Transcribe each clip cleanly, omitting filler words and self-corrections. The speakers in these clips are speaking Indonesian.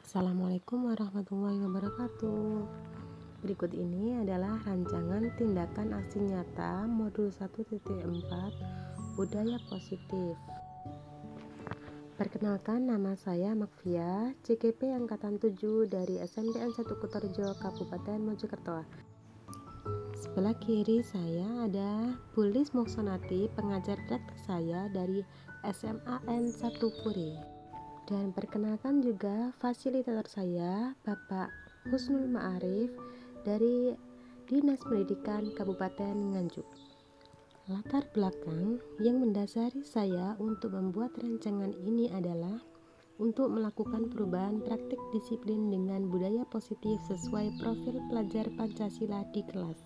Assalamualaikum warahmatullahi wabarakatuh. Berikut ini adalah rancangan tindakan aksi nyata modul 1.4 budaya positif. Perkenalkan, nama saya Makfia, CGP angkatan 7 dari SMDN 1 Kutorjo, Kabupaten Mojokerto. Sebelah kiri saya ada Bulis Moksonati, pengajar praktek saya dari SMAN 1 Puri. Dan perkenalkan juga fasilitator saya, Bapak Husnul Ma'arif dari Dinas Pendidikan Kabupaten Nganjuk. Latar belakang yang mendasari saya untuk membuat rancangan ini adalah untuk melakukan perubahan praktik disiplin dengan budaya positif sesuai profil pelajar Pancasila di kelas.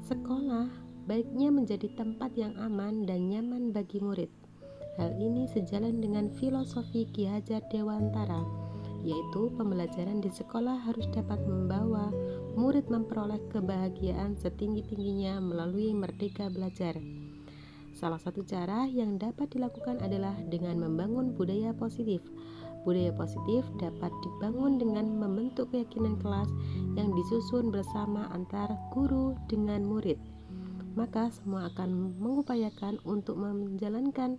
Sekolah baiknya menjadi tempat yang aman dan nyaman bagi murid. Hal ini sejalan dengan filosofi Ki Hajar Dewantara, yaitu pembelajaran di sekolah harus dapat membawa murid memperoleh kebahagiaan setinggi-tingginya melalui merdeka belajar. Salah satu cara yang dapat dilakukan adalah dengan membangun budaya positif. Budaya positif dapat dibangun dengan membentuk keyakinan kelas yang disusun bersama antar guru dengan murid. Maka semua akan mengupayakan untuk menjalankan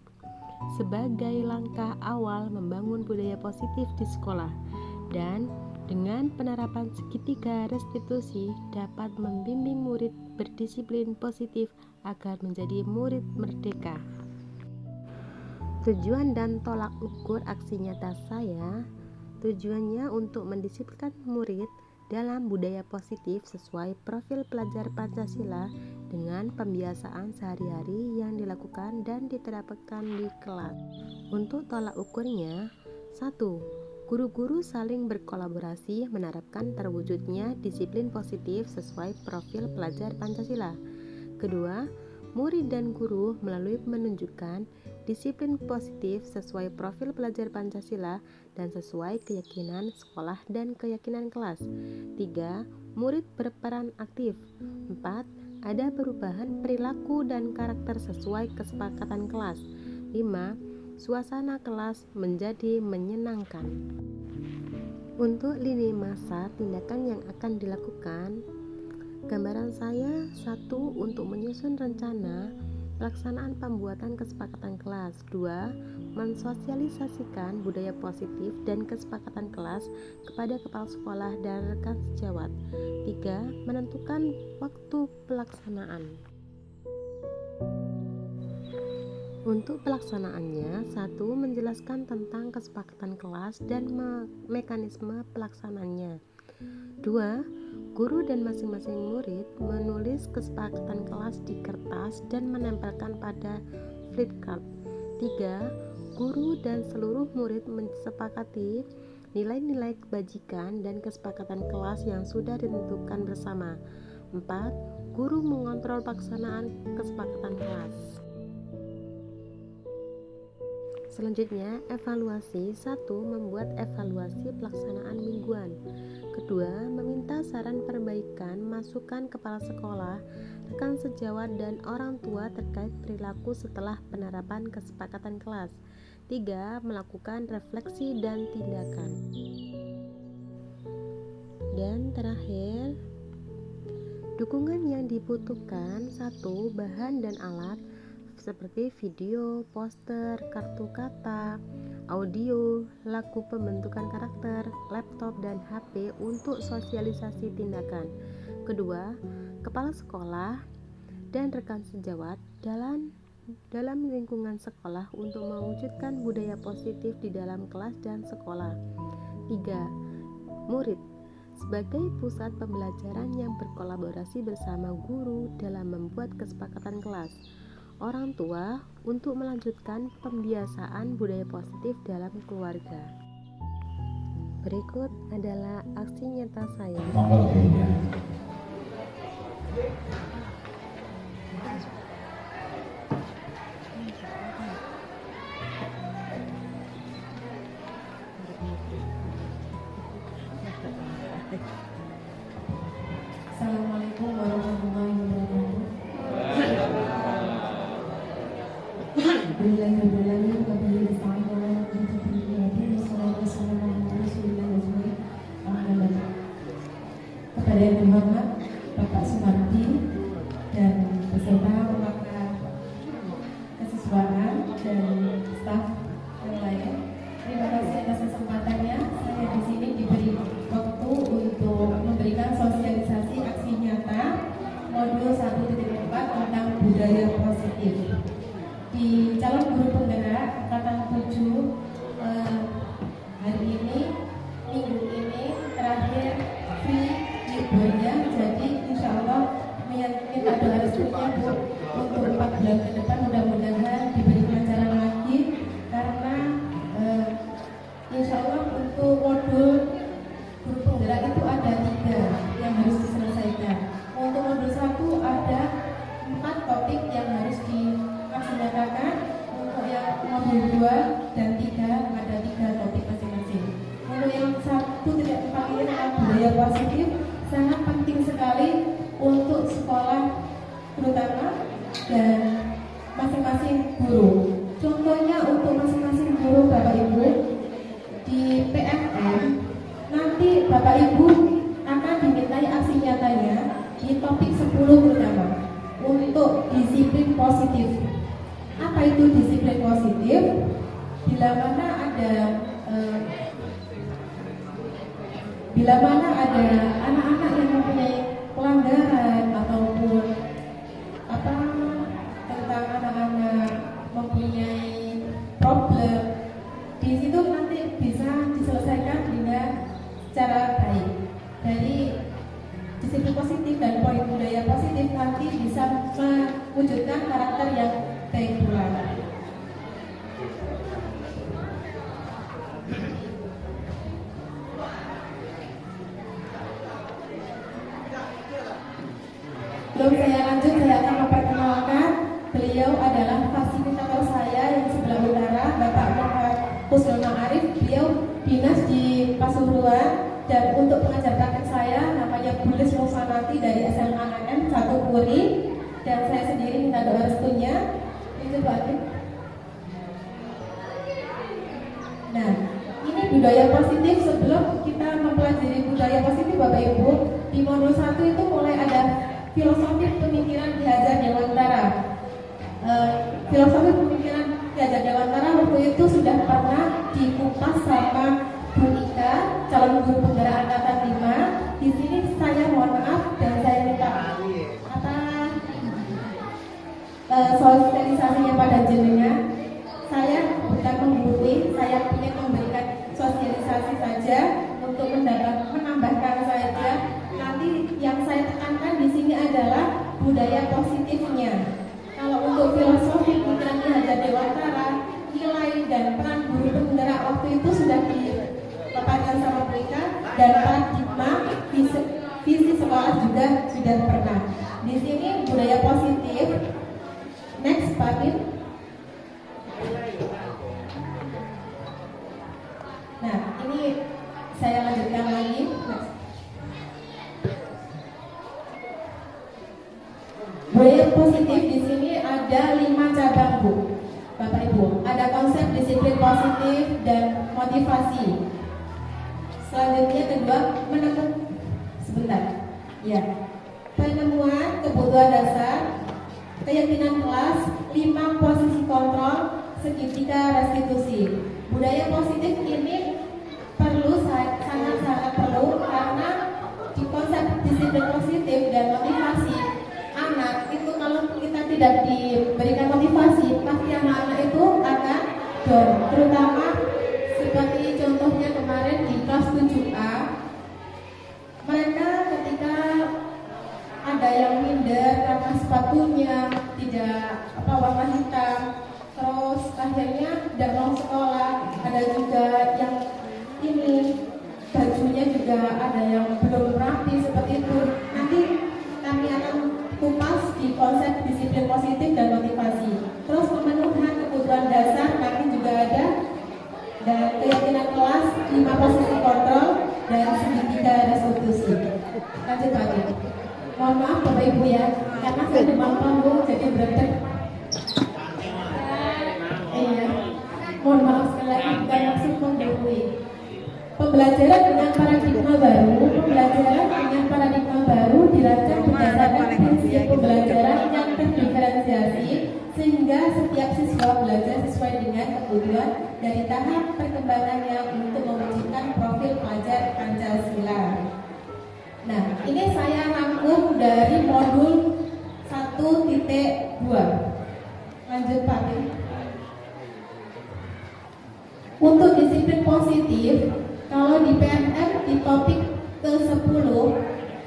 sebagai langkah awal membangun budaya positif di sekolah, dan dengan penerapan segitiga restitusi dapat membimbing murid berdisiplin positif agar menjadi murid merdeka. Tujuan dan tolak ukur aksi nyata saya, tujuannya untuk mendisiplinkan murid dalam budaya positif sesuai profil pelajar Pancasila dengan pembiasaan sehari-hari yang dilakukan dan diterapkan di kelas. Untuk tolak ukurnya, 1. Guru-guru saling berkolaborasi menerapkan terwujudnya disiplin positif sesuai profil pelajar Pancasila. Kedua, murid dan guru melalui menunjukkan disiplin positif sesuai profil pelajar Pancasila dan sesuai keyakinan sekolah dan keyakinan kelas. 3. Murid berperan aktif. 4. Ada perubahan perilaku dan karakter sesuai kesepakatan kelas. 5. Suasana kelas menjadi menyenangkan. Untuk lini masa tindakan yang akan dilakukan, gambaran saya: 1. Untuk menyusun rencana pelaksanaan pembuatan kesepakatan kelas. 2. Mensosialisasikan budaya positif dan kesepakatan kelas kepada kepala sekolah dan rekan sejawat. 3. Menentukan waktu pelaksanaan. Untuk pelaksanaannya, 1. Menjelaskan tentang kesepakatan kelas dan mekanisme pelaksananya. 2. Guru dan masing-masing murid menulis kesepakatan kelas di kertas dan menempelkan pada flipchart. 3. Guru dan seluruh murid mensepakati nilai-nilai kebajikan dan kesepakatan kelas yang sudah ditentukan bersama. 4. Guru mengontrol pelaksanaan kesepakatan kelas. Selanjutnya, evaluasi. 1. Membuat evaluasi pelaksanaan mingguan. Kedua, meminta saran perbaikan masukan kepala sekolah, rekan sejawat, dan orang tua terkait perilaku setelah penerapan kesepakatan kelas. 3. Melakukan refleksi dan tindakan. Dan terakhir, dukungan yang dibutuhkan. 1. Bahan dan alat seperti video, poster, kartu kata, audio, lagu pembentukan karakter, laptop, dan HP untuk sosialisasi tindakan. Kedua, kepala sekolah dan rekan sejawat dalam lingkungan sekolah untuk mewujudkan budaya positif di dalam kelas dan sekolah. 3. Murid sebagai pusat pembelajaran yang berkolaborasi bersama guru dalam membuat kesepakatan kelas. Orang tua untuk melanjutkan pembiasaan budaya positif dalam keluarga. Berikut adalah aksi nyata saya. Assalamualaikum warahmatullahi wabarakatuh. Bismillahirrahmanirrahim. Kepada yang terhormat Bapak Sumardi dan beserta wakil kesiswaan dan staf yang lain. Terima kasih atas kesempatannya. Saya di sini diberi waktu untuk memberikan sosialisasi aksi nyata modul 1.4 tentang budaya positif. Di calon guru penggerak angkatan 7 hari ini, minggu ini terakhir free liburnya, jadi insya Allah minta doa restunya Bu untuk 4 bulan ke depan, mudah-mudahan diberi kelancaran lagi karena insya Allah untuk modul guru penggerak itu ada 3 yang harus diselesaikan. Untuk modul 1 ada 4 topik yang harus dilaksanakan. Untuk yang modul 2 dan 3 ada 3 topik masing-masing. Untuk yang 1.4 ini tentang budaya positif sangat penting sekali untuk sekolah terutama dan masing-masing guru. Contohnya untuk masing-masing guru Bapak Ibu di PMM nanti Bapak Ibu akan dimintai aksi nyatanya di topik 10 terutama untuk disiplin positif. Apa itu disiplin positif? Bila mana ada anak-anak yang mempunyai pelanggaran ataupun tentang anak-anak mempunyai problem, di situ nanti bisa diselesaikan dengan secara baik. Jadi disiplin positif dan poin budaya positif nanti bisa mewujudkan karakter yang baik pula. Sebelum saya lanjut, saya akan memperkenalkan beliau adalah fasilitator saya yang sebelah utara, Bapak Muhammad Husnul Ma'arif. Beliau dinas di Pasuruan, dan untuk pengajar praktek saya namanya Bulis Musanati dari SMA AN 1 Puri, dan saya sendiri minta doa restunya. Itu Pak Atif. Nah, ini budaya positif. Sebelum kita mempelajari budaya positif Bapak Ibu, di modul 1 itu mulai ada filosofi pemikiran Ki Hajar Dewantara. Filosofi pemikiran Ki Hajar Dewantara waktu itu sudah pernah dikupas sama Bu Ika, calon guru penggerak angkatan 5. Di sini saya mohon maaf dan saya minta sosialisasinya pada jenengan. Saya bukan menggurui, saya ingin memberikan sosialisasi saja untuk menambahkan saja. Nanti yang saya tekankan di sini adalah budaya positifnya. Kalau untuk filosofi pemikiran Ki Hajar Dewantara, nilai dan peran guru penggerak waktu itu sudah dipaparkan sama mereka, dan paradigma visi sekolah juga sudah pernah. Di sini budaya positif. Next, Pak Bin. Nah, ini saya lanjutkan lagi. Budaya positif di sini ada 5 cabang, Bu, Bapak Ibu. Ada konsep disiplin positif dan motivasi. Selanjutnya kedua, penemuan kebutuhan dasar, keyakinan kelas, 5 posisi kontrol, segitiga restitusi. Budaya positif ini sangat perlu karena di konsep disiplin positif dan motivasi anak itu, kalau kita tidak diberikan motivasi, pasti anak-anak itu akan down. Terutama seperti contohnya kemarin di kelas 7A, mereka ketika ada yang minder karena sepatunya tidak warna hitam, terus akhirnya tidak mau sekolah. Ada juga yang ini bajunya juga ada yang belum rapi seperti itu. Nanti kami akan kupas di konsep disiplin positif dan motivasi. Terus pemenuhan kebutuhan dasar nanti juga ada, dan keyakinan kelas, 5 posisi kontrol, dan segitiga restitusi. Lanjut lagi. Mohon maaf Bapak Ibu ya, karena saya demam panggung jadi berat. Iya. Mohon maaf sekali lagi, bukan maksud menggurui. Pembelajaran dengan paradigma baru, pembelajaran dengan paradigma setiap siswa belajar sesuai dengan kebutuhan dari tahap perkembangannya untuk mewujudkan profil pelajar Pancasila. Nah, ini saya rangkum dari modul 1.2. Lanjut Pak Tim. Untuk disiplin positif, kalau di PNM di topik ke-10,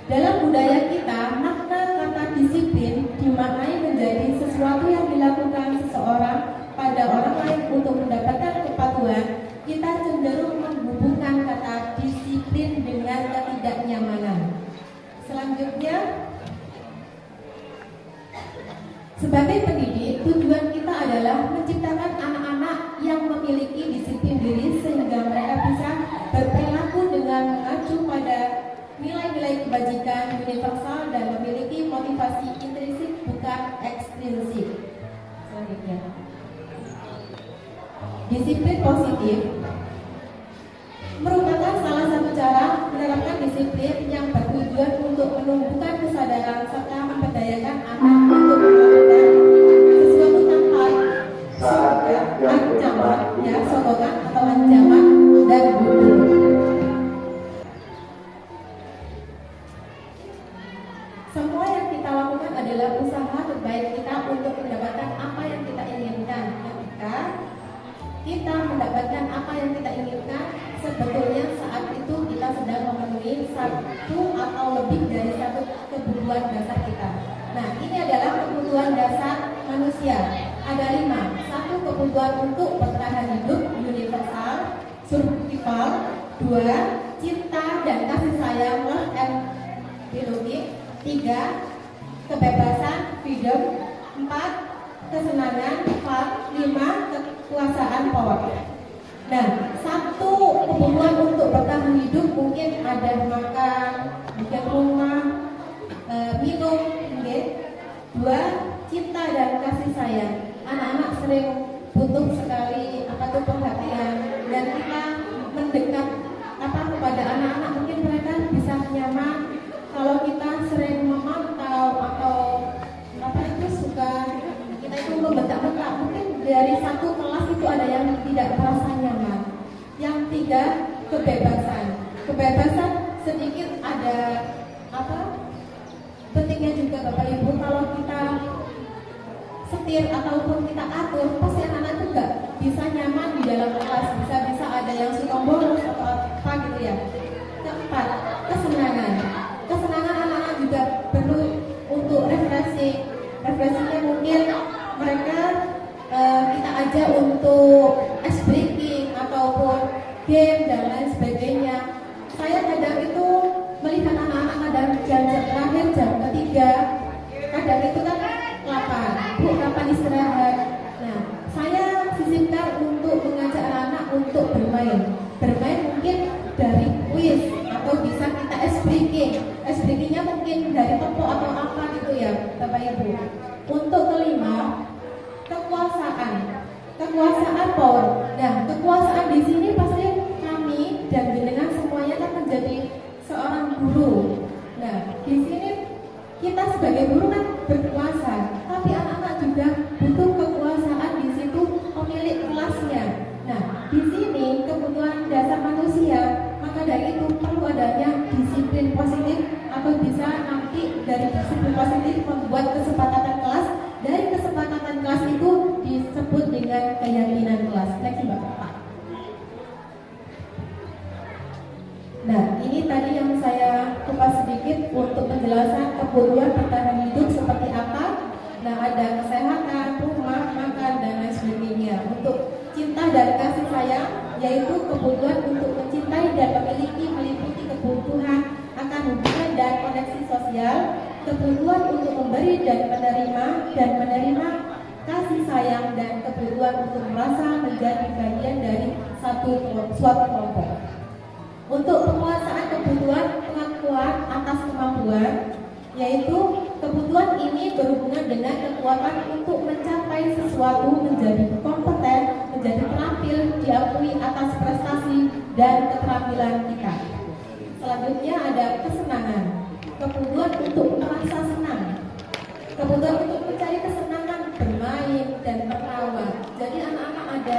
dalam budaya kita, makna kata disiplin dimaknai menjadi sesuatu yang dilakukan seseorang pada orang lain untuk mendapatkan kepatuhan. Kita cenderung menghubungkan kata disiplin dengan ketidaknyamanan. Selanjutnya, sebagai pendidik, tujuan kita adalah menciptakan anak-anak yang memiliki disiplin diri sehingga mereka bisa berperilaku dengan mengacu pada nilai-nilai kebajikan universal dan memiliki motivasi intrinsik bukan ekstrinsik. Selanjutnya, disiplin positif merupakan salah satu cara menerapkan disiplin yang bertujuan untuk menumbuhkan kesadaran serta memberdayakan anak untuk melakukan sesuatu tanpa ancaman, sokongan atau ancaman dan butuh. Semua yang kita lakukan adalah usaha terbaik kita untuk mendapatkan apa yang kita inginkan. Ketika kita mendapatkan apa yang kita inginkan, sebetulnya saat itu kita sedang memenuhi satu atau lebih dari satu kebutuhan dasar kita. Nah, ini adalah kebutuhan dasar manusia. Ada 5. 1. Kebutuhan untuk bertahan hidup universal, survival. 2. Cinta dan kasih sayang, love and belonging. 3. Kebebasan, freedom. 4. Kesenangan, fun. 5. Kekuasaan, power. Nah, 1 kebutuhan untuk bertahan hidup mungkin ada makan, bikin rumah, minum, okay. 2. Cinta dan kasih sayang. Anak-anak sering butuh sekali perhatian, dan kita mendekat kepada anak-anak, mungkin mereka bisa nyaman kalau kita sering memantau atau kita itu membentak-bentak. Mungkin dari satu kelas itu ada yang tidak merasa nyaman. Yang 3, kebebasan. Kebebasan sedikit ada pentingnya juga Bapak Ibu. Kalau kita setir ataupun kita atur, pasti anak-anak juga bisa nyaman di dalam kelas. Bisa ada yang suka bolos atau apa gitu ya. Keempat, kesenangan. Kesenangan anak-anak juga perlu untuk refreshing. Refreshingnya mungkin mereka kita ajak untuk ice breaking ataupun game dan lain sebagainya. Saya kadang itu melihat anak-anak kadang jam terakhir jam ketiga, kadang itu kan 8, Bu kapan istirahat. Nah, saya sisipkan untuk mengajak anak-anak untuk bermain. Bermain mungkin dari kuis atau bisa kita ice breaking. Ice breakingnya mungkin dari tepuk atau apa gitu ya Bapak Ibu. Untuk kelima, kekuasaan. Kekuasaan power. Nah, kekuasaan di sini pasti kami dan jenengan semuanya kan menjadi seorang guru. Nah, di sini kita sebagai guru kan berkuasa, tapi anak-anak juga butuh kekuasaan di situ pemilik kelasnya. Nah, di sini kebutuhan dasar manusia, maka dari itu perlu adanya disiplin positif atau bisa nanti dari disiplin positif membuat kesepakatan kelas. Dari kesepakatan kelas itu disebut dengan keyakinan kelas. Next Bapak. Nah, ini tadi yang saya kupas sedikit untuk penjelasan kebutuhan bertahan hidup seperti apa. Nah, ada kesehatan, rumah, makan, dan lain sebagainya. Untuk cinta dan kasih sayang, yaitu kebutuhan untuk mencintai dan memiliki meliputi kebutuhan akan hubungan dan koneksi sosial, kebutuhan untuk memberi dan menerima kasih sayang, dan kebutuhan untuk merasa menjadi bagian dari suatu kelompok. Untuk penguasaan kebutuhan pengakuan atas kemampuan, yaitu kebutuhan ini berhubungan dengan kekuatan untuk mencapai sesuatu, menjadi kompeten, menjadi terampil, diakui atas prestasi dan keterampilan kita. Selanjutnya ada kesenangan. Kebutuhan untuk merasa senang. Kebutuhan untuk mencari kesenangan bermain dan tertawa. Jadi anak-anak ada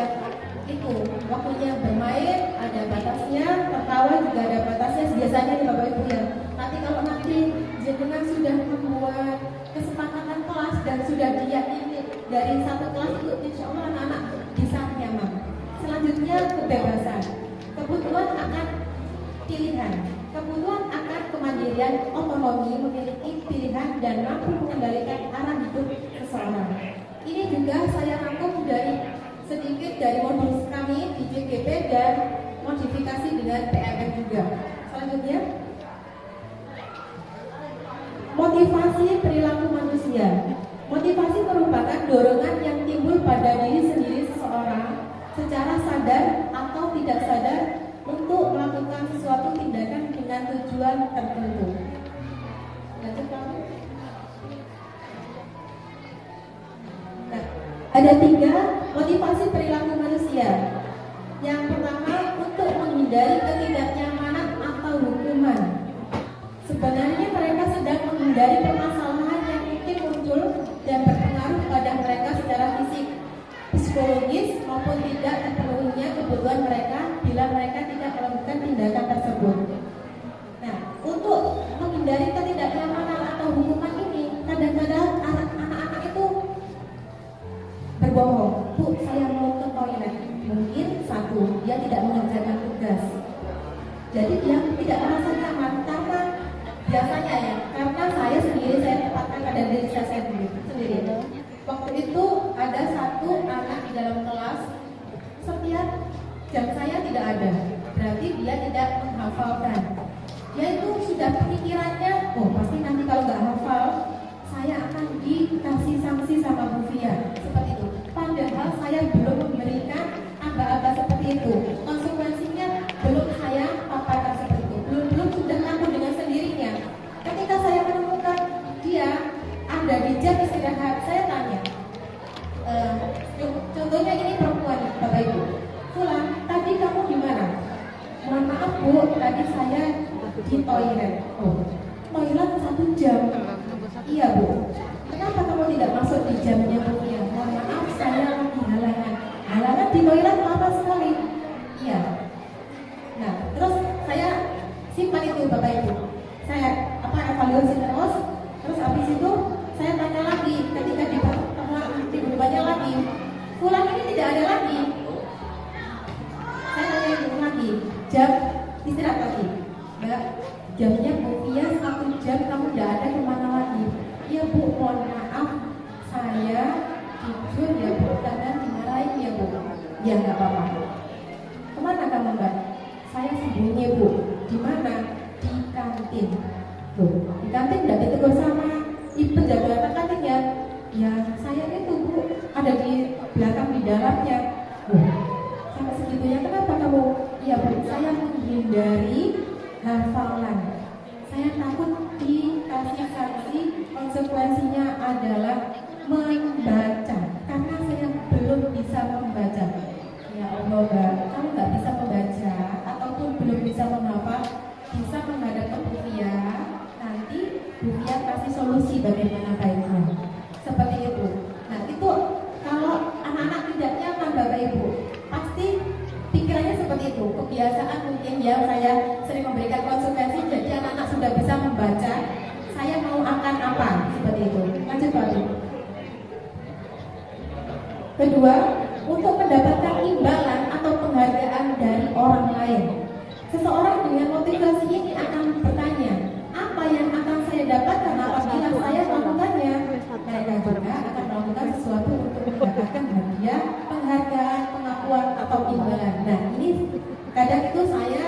itu waktunya bermain, ada batasnya, tertawa juga ada batasnya biasanya nih Bapak Ibu ya. Tapi kalau nanti jenengan sudah membuat kesepakatan kelas dan sudah diyakini dari satu kelas itu, insya Allah anak-anak bisa nyaman. Selanjutnya kebebasan, kebutuhan akan pilihan, kebutuhan akan kemandirian, otonomi, memiliki pilihan dan mampu mengendalikan arah hidup seseorang. Ini juga saya rangkum dari sedikit dari modul kami di JGP dan modifikasi dengan PMM juga. Selanjutnya, motivasi perilaku manusia. Motivasi merupakan dorongan yang timbul pada diri sendiri seseorang secara sadar atau tidak sadar untuk melakukan sesuatu tindakan dengan tujuan tertentu. Lanjut, Pak. Nah, ada 3 motivasi perilaku manusia. Yang pertama, untuk menghindari ketidaknyamanan atau hukuman. Sebenarnya mereka sedang menghindari permasalahan yang mungkin muncul dan berpengaruh pada mereka secara fisik, psikologis maupun tidak terpenuhinya kebutuhan mereka bila mereka tidak melakukan tindakan tersebut. Nah, untuk menghindari ketidaknyamanan atau hukuman ini, kadang-kadang anak-anak itu berbohong. Bu, saya mau ke toilet. Mungkin satu, dia tidak mengerjakan tugas. Jadi dia tidak merasa nyaman karena biasanya ya, karena saya sendiri saya tempatkan pada diri saya sendiri. Waktu itu ada satu anak di dalam kelas, setiap jam saya tidak ada, berarti dia tidak menghafalkan. Dia itu sudah pemikirannya, oh pasti nanti kalau nggak hafal, saya akan dikasih sanksi sama Bu Fia, seperti itu. Padahal saya belum memberikan aba-aba seperti itu. Konsekuensinya belum saya paparkan seperti itu. Belum sudah takut dengan sendirinya. Ketika saya menemukan dia ada di jam istirahat, saya tanya, contohnya ini perempuan, Bapak Ibu. Pulang, tadi kamu di mana? Mohon maaf Bu, tadi saya di toilet. Oh, toilet 1 jam. Iya Bu. Kenapa kamu tidak masuk di jamnya Bu? Ya, mohon maaf saya lagi halangan. Halangan di toilet lama sekali. Iya. Nah, terus saya simpan itu Bapak Ibu. Saya evaluasi terus. Terus habis itu saya tanya lagi ketika di pertemuan di berubahnya lagi. Pulang ini tidak ada lagi. Saya tanya ibu lagi, jam istirahat lagi. Enggak, jamnya Bu Fia 1 jam kamu tidak ada kemana lagi. Iya Bu, mohon maaf, saya jujur ya Bu, jangan dimarahin ya Bu. Ya nggak apa-apa. Kemana kamu Mbak? Saya sembunyi Bu. Di mana? Di kantin. Tuh, di kantin tidak ditegur sama penjaga kantin ya. Ya saya itu Bu, ada di belakang di dalamnya. Sampai segitunya kenapa kamu? Iya Bu, saya menghindari hafalan. Saya takut dikasih sanksi, konsekuensinya adalah membaca karena saya belum bisa membaca. Ya Allah Mbak, kamu nggak bisa membaca ataupun belum bisa menghafal, bisa menghadap ke Bu Fia. Nanti Bu Fia kasih solusi bagaimana baiknya. Seperti itu. Nah itu kalau anak-anak tidak nyaman Bapak Ibu, pasti pikirannya seperti itu. Kebiasaan mungkin ya, saya sering memberikan konsekuensi, jadi anak-anak sudah bisa membaca saya mau akan apa, seperti itu. Lanjut Pak Ibu. Kedua, untuk mendapatkan imbalan atau penghargaan dari orang lain. Seseorang dengan motivasi ini akan bertanya, apa yang akan saya dapatkan apabila saya melakukannya? Mereka juga akan melakukan sesuatu untuk mendapatkan hadiah, penghargaan, pengakuan atau imbalan. Nah ini kadang itu saya,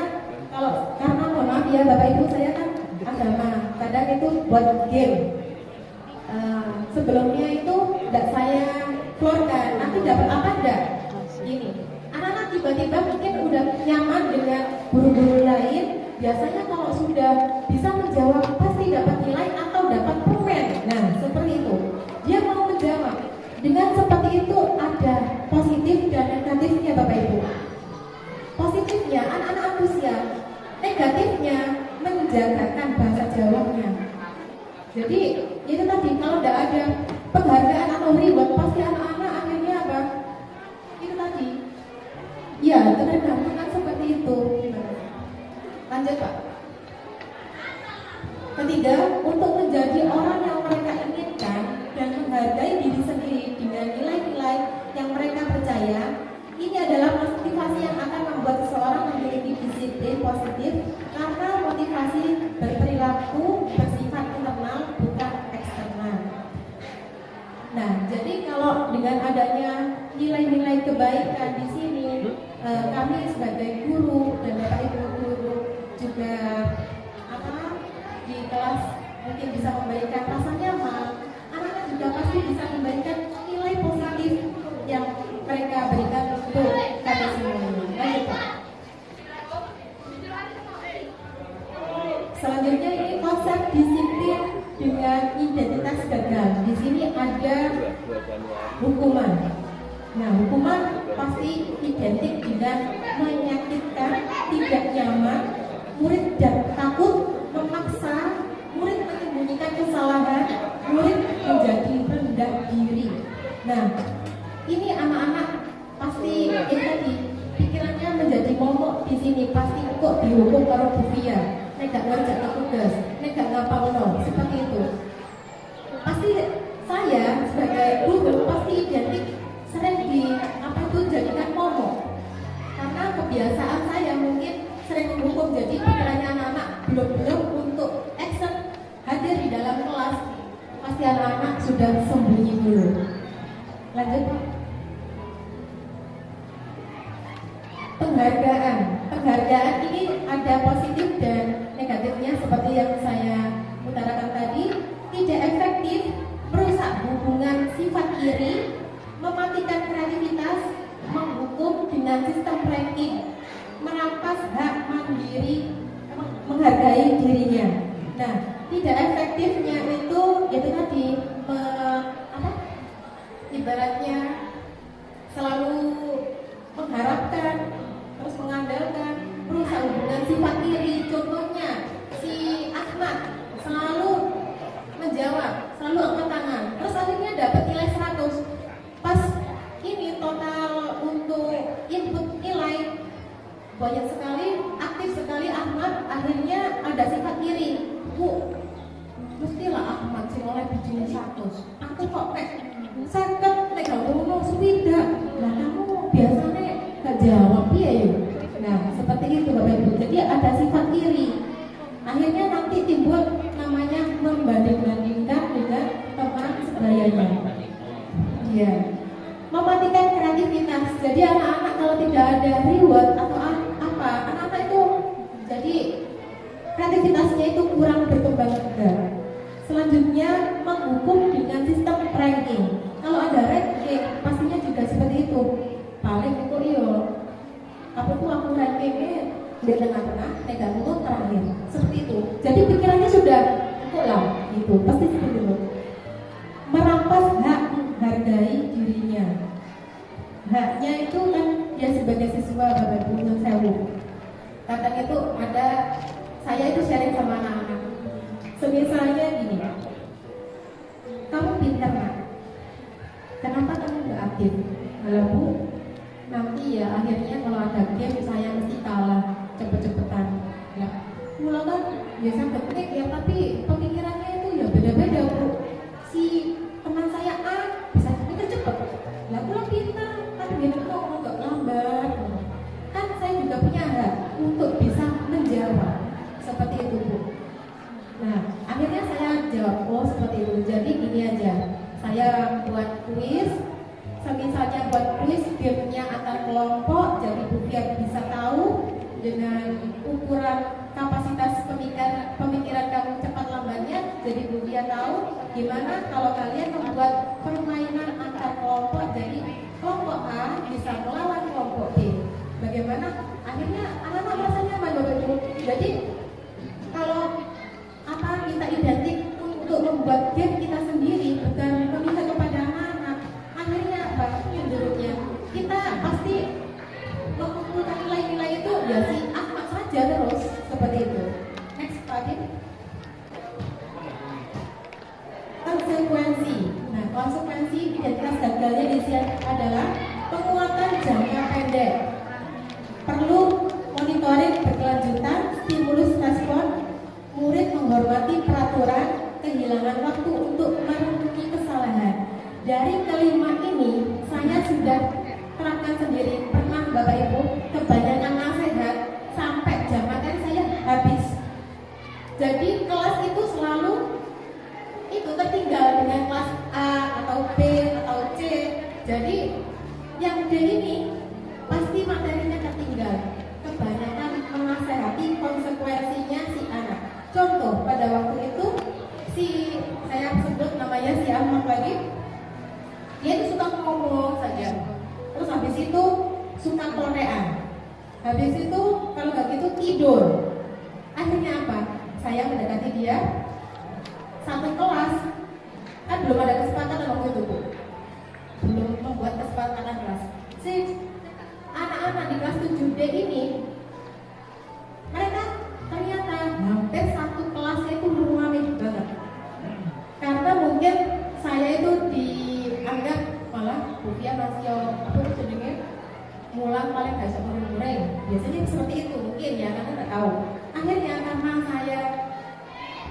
kalau karena mohon maaf ya Bapak Ibu, saya kan agama, kadang itu buat game. Sebelumnya itu tidak saya keluarkan, nanti dapat apa enggak? Ini anak-anak tiba-tiba mungkin udah nyaman dengan guru-guru lain. Biasanya kalau sudah bisa menjawab pasti dapat nilai atau dapat permen. Nah seperti itu, dia mau menjawab. Dengan seperti itu ada positif dan negatifnya Bapak Ibu. Positifnya anak-anak antusias, negatifnya menjagakan bahasa jawabnya. Jadi itu tadi, kalau tidak ada penghargaan atau reward, pasti anak-anak akhirnya apa? kerendahan kan seperti itu. Lanjut Pak. Ketiga, untuk menjadi orang yang mereka inginkan dan menghargai diri sendiri dengan nilai-nilai yang mereka percaya, ini adalah motivasi yang akan membuat seseorang memiliki disiplin positif karena motivasi berperilaku bersifat internal bukan eksternal. Nah, jadi kalau dengan adanya nilai-nilai kebaikan di sini, kami sebagai guru dan Bapak Ibu guru juga di kelas mungkin bisa memberikan rasa nyaman, anak-anak juga pasti bisa memberikan nilai positif yang mereka berikan untuk kami semuanya. Lanjut Pak. Selanjutnya ini konsep disiplin dengan identitas gagal. Di sini ada hukuman. Nah, hukuman pasti identik dengan menyakitkan, tidak nyaman, murid dan takut, memaksa, murid menyembunyikan kesalahan, murid menjadi rendah diri. Nah, ini anak-anak pasti tadi pikirannya menjadi momok di sini, pasti kok dihukum karo bufia, nek gak ngerjain tugas, nek gak ngapalno, seperti itu. Pasti saya sebagai guru pasti identik sering jadikan momok, karena kebiasaan saya mungkin sering menghukum, jadi pikirannya anak-anak belum untuk action hadir di dalam kelas, pasti anak-anak sudah sembunyi dulu. Lanjut. Penghargaan ini ada positif dan negatifnya seperti yang saya utarakan tadi. Tidak efektif, merusak hubungan sifat iri, mematikan kreativitas, menghukum dengan sistem ranking, merampas hak mandiri, menghargai dirinya. Nah, tidak efektifnya itu tadi ibaratnya selalu mengharapkan, terus mengandalkan, merusak hubungan sifat iri. Contohnya si Ahmad selalu menjawab, selalu angkat tangan, terus akhirnya dapat nilai 100. Pas ini total untuk input nilai banyak sekali, aktif sekali Ahmad, akhirnya ada sifat iri. Bu, mestilah Ahmad sih oleh bikin 100. Aku kok seket nek ngomong swida. Lah kamu biasanya gak jawab ya yuk. Nah, seperti itu Bapak Ibu. Jadi ada sifat iri. Akhirnya nanti timbul namanya membanding-bandingkan dengan teman sebayanya. Iya. Mematikan kreativitas. Jadi anak-anak kalau tidak ada reward atau apa, anak-anak itu jadi kreativitasnya itu kurang berkembang juga. Selanjutnya menghukum dengan sistem ranking. Kalau ada ranking, pastinya juga seperti itu. Paling itu aku rankingnya di tengah-tengah, negatif terakhir. Seperti itu. Jadi pikirannya sudah kok lah, gitu. Pasti seperti itu. Merampas hak menghargai dirinya. Haknya itu kan dia sebagai siswa Bapak Ibu yang sewu. Kadang itu ada, saya itu sharing sama anak-anak. Semisalnya gini, kamu pintar nak, kenapa kamu gak aktif? Kalau Bu, nanti ya akhirnya kalau ada game saya mesti kalah cepet-cepetan. Ya, mula kan biasa teknik ya, tapi pemikirannya itu ya beda-beda Bu. Si teman saya A bisa pikir cepet, lah pulang pintar, tapi dia kok gak lambat. Kan saya juga punya hak untuk bisa menjawab seperti itu Bu. Nah, akhirnya saya jawab, oh seperti itu. Jadi gini aja, saya buat kuis. Misalnya buat kuis, gamenya antar kelompok, jadi Bu biar bisa tahu dengan ukuran kapasitas pemikiran kamu cepat lambatnya. Jadi Bu dia tahu gimana kalau kalian membuat permainan antar kelompok. Jadi kelompok A bisa melawan kelompok B. Bagaimana? Akhirnya anak-anak merasa nyaman Bapak Ibu. Jadi kalau kita identik untuk membuat game kita sendiri, bukan memihak kepada anak-anak. Akhirnya menurutnya kita pasti mengumpulkan nilai-nilai itu ya si Ahmad saja terus seperti itu. Next tadi konsekuensi. Nah, konsekuensi identitas gagalnya di sini adalah penguatan jangka pendek. kebanyakan nasihat sampai jam makan saya habis. Jadi kelas itu selalu itu tertinggal dengan kelas A atau B atau C. Jadi yang D ini pasti materinya tertinggal. Kebanyakan menasehati konsekuensinya si anak. Contoh pada waktu itu saya sebut namanya si Ahmad lagi. Dia itu suka ngomong saja. Terus habis itu suka korean. Habis itu kalau nggak gitu tidur. Akhirnya apa? Saya mendekati dia satu kelas. Kan belum ada kesepakatan waktu itu, Bu. Belum membuat kesepakatan kelas. Si anak-anak di kelas 7D ini mereka ternyata hampir satu kelasnya itu ramai banget. Karena mungkin saya itu dianggap malah Bufia masih apa itu jenenge mulang paling gak bisa muring-muring. Biasanya seperti itu mungkin ya, karena nggak tahu. Akhirnya karena saya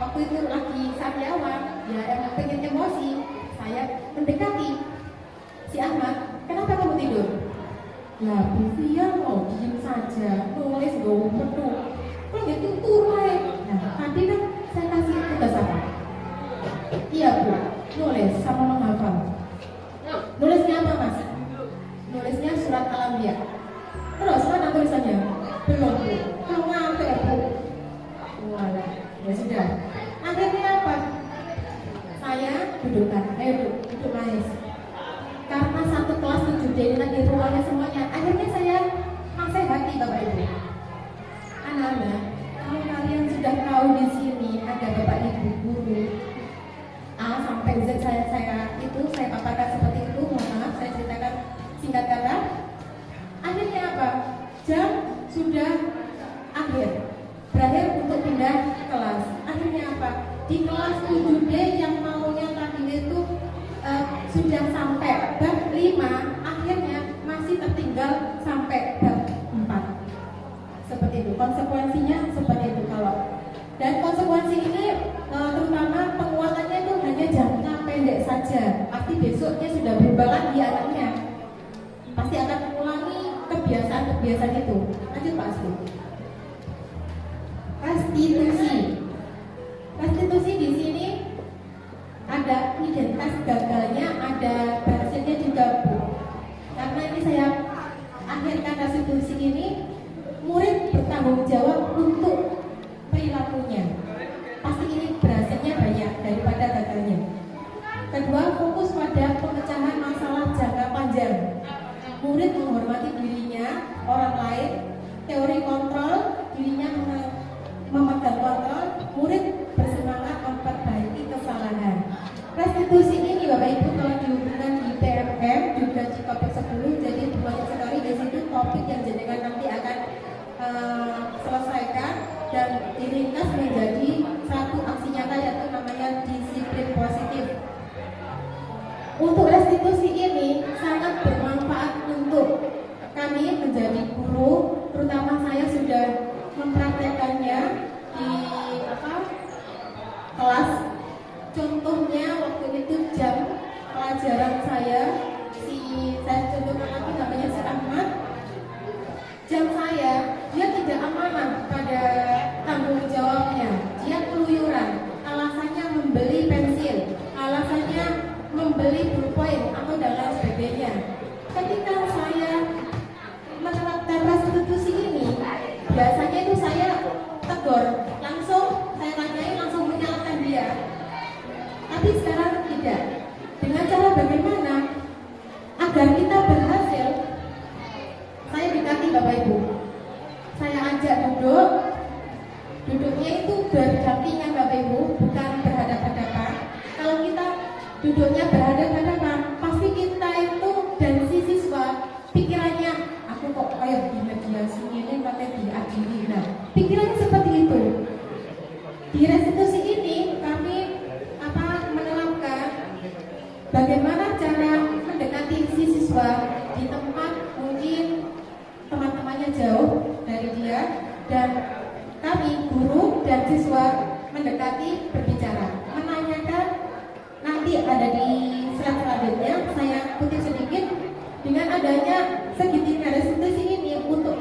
waktu itu lagi sariawan, ya emang pengen emosi, saya mendekati si Ahmad. Kenapa kamu tidur? Lah Bufia mau diem saja, nulis gak penuh. Kok gitu turai? Nah tadi kan saya kasih tugas apa? Iya Bu, nulis sama menghafal. Nulisnya apa Mas? Nulisnya surat Al-Anbiya. Terus mana tulisannya? Belum Bu. Kamu ngantuk ya Bu? Walah, ya sudah. Akhirnya apa? Saya dudukkan, duduk manis. Karena satu kelas 7D ini lagi ruangnya semuanya. Akhirnya saya nasihati Bapak Ibu. Anak-anak, kalau kalian sudah tahu di sini ada Bapak Ibu guru A sampai Z saya paparkan seperti itu. Mohon maaf saya ceritakan singkat kata. Akhirnya apa? Jam sudah berakhir untuk pindah kelas. Akhirnya apa? Di kelas 7D yang maunya tadi itu sudah sampai bab 5, akhirnya masih tertinggal sampai bab 4. Seperti itu. Konsekuensinya seperti itu kalau. Dan konsekuensi ini terutama penguatannya itu hanya jangka pendek saja. Pasti besoknya sudah berubah lagi anaknya. Pasti akan mengulangi kebiasaan itu. Lanjut Pak Asli. Restitusi di sini ada identitas gagalnya, ada bahasanya juga Bu. Karena ini saya akhirkan restitusi ini, murid bertanggung jawab untuk perilakunya. Pasti ini berhasilnya banyak daripada gagalnya. Kedua, fokus pada pemecahan masalah jangka panjang. Murid menghormati dirinya, orang lain, teori kontrol, dirinya memegang kontrol, murid bersemangat memperbaiki kesalahan. Restitusi ini Bapak Ibu kalau dihubungkan di TMM juga di topik 10, jadi banyak sekali di situ topik yang jenengan nanti akan selesaikan dan diringkas menjadi satu aksi nyata yaitu namanya disiplin positif. Untuk restitusi ini sangat bermanfaat untuk kami menjadi guru, terutama saya sudah mempraktekannya di kelas. Contohnya waktu itu jam pelajaran saya contohkan lagi namanya si Ahmad. Jam saya, dia tidak amanah pada tanggung jawabnya. Dia keluyuran, alasannya membeli pensil, alasannya membeli ballpoint atau dan lain sebagainya. Ketika saya menerapkan restitusi ini, biasanya itu saya tegur, langsung saya tanyai, langsung menyalahkan dia. Tapi sekarang tidak. Dengan cara bagaimana agar kita berhasil? Saya dekati Bapak Ibu. Saya ajak duduknya itu berdampingan Bapak Ibu, bukan berhadapan-hadapan. Kalau kita duduknya berhadapan-hadapan, pasti kita itu dan si siswa pikirannya, aku kok kayak di mediasi ini pakai diadili. Nah, pikirannya seperti itu. Di restitusi ini kami menerapkan bagaimana cara mendekati si siswa di tempat mungkin teman-temannya jauh dari dia, dan kami guru dan siswa mendekati, berbicara, menanyakan. Nanti ada di slide selanjutnya, saya kutip sedikit. Dengan adanya segitiga restitusi ini untuk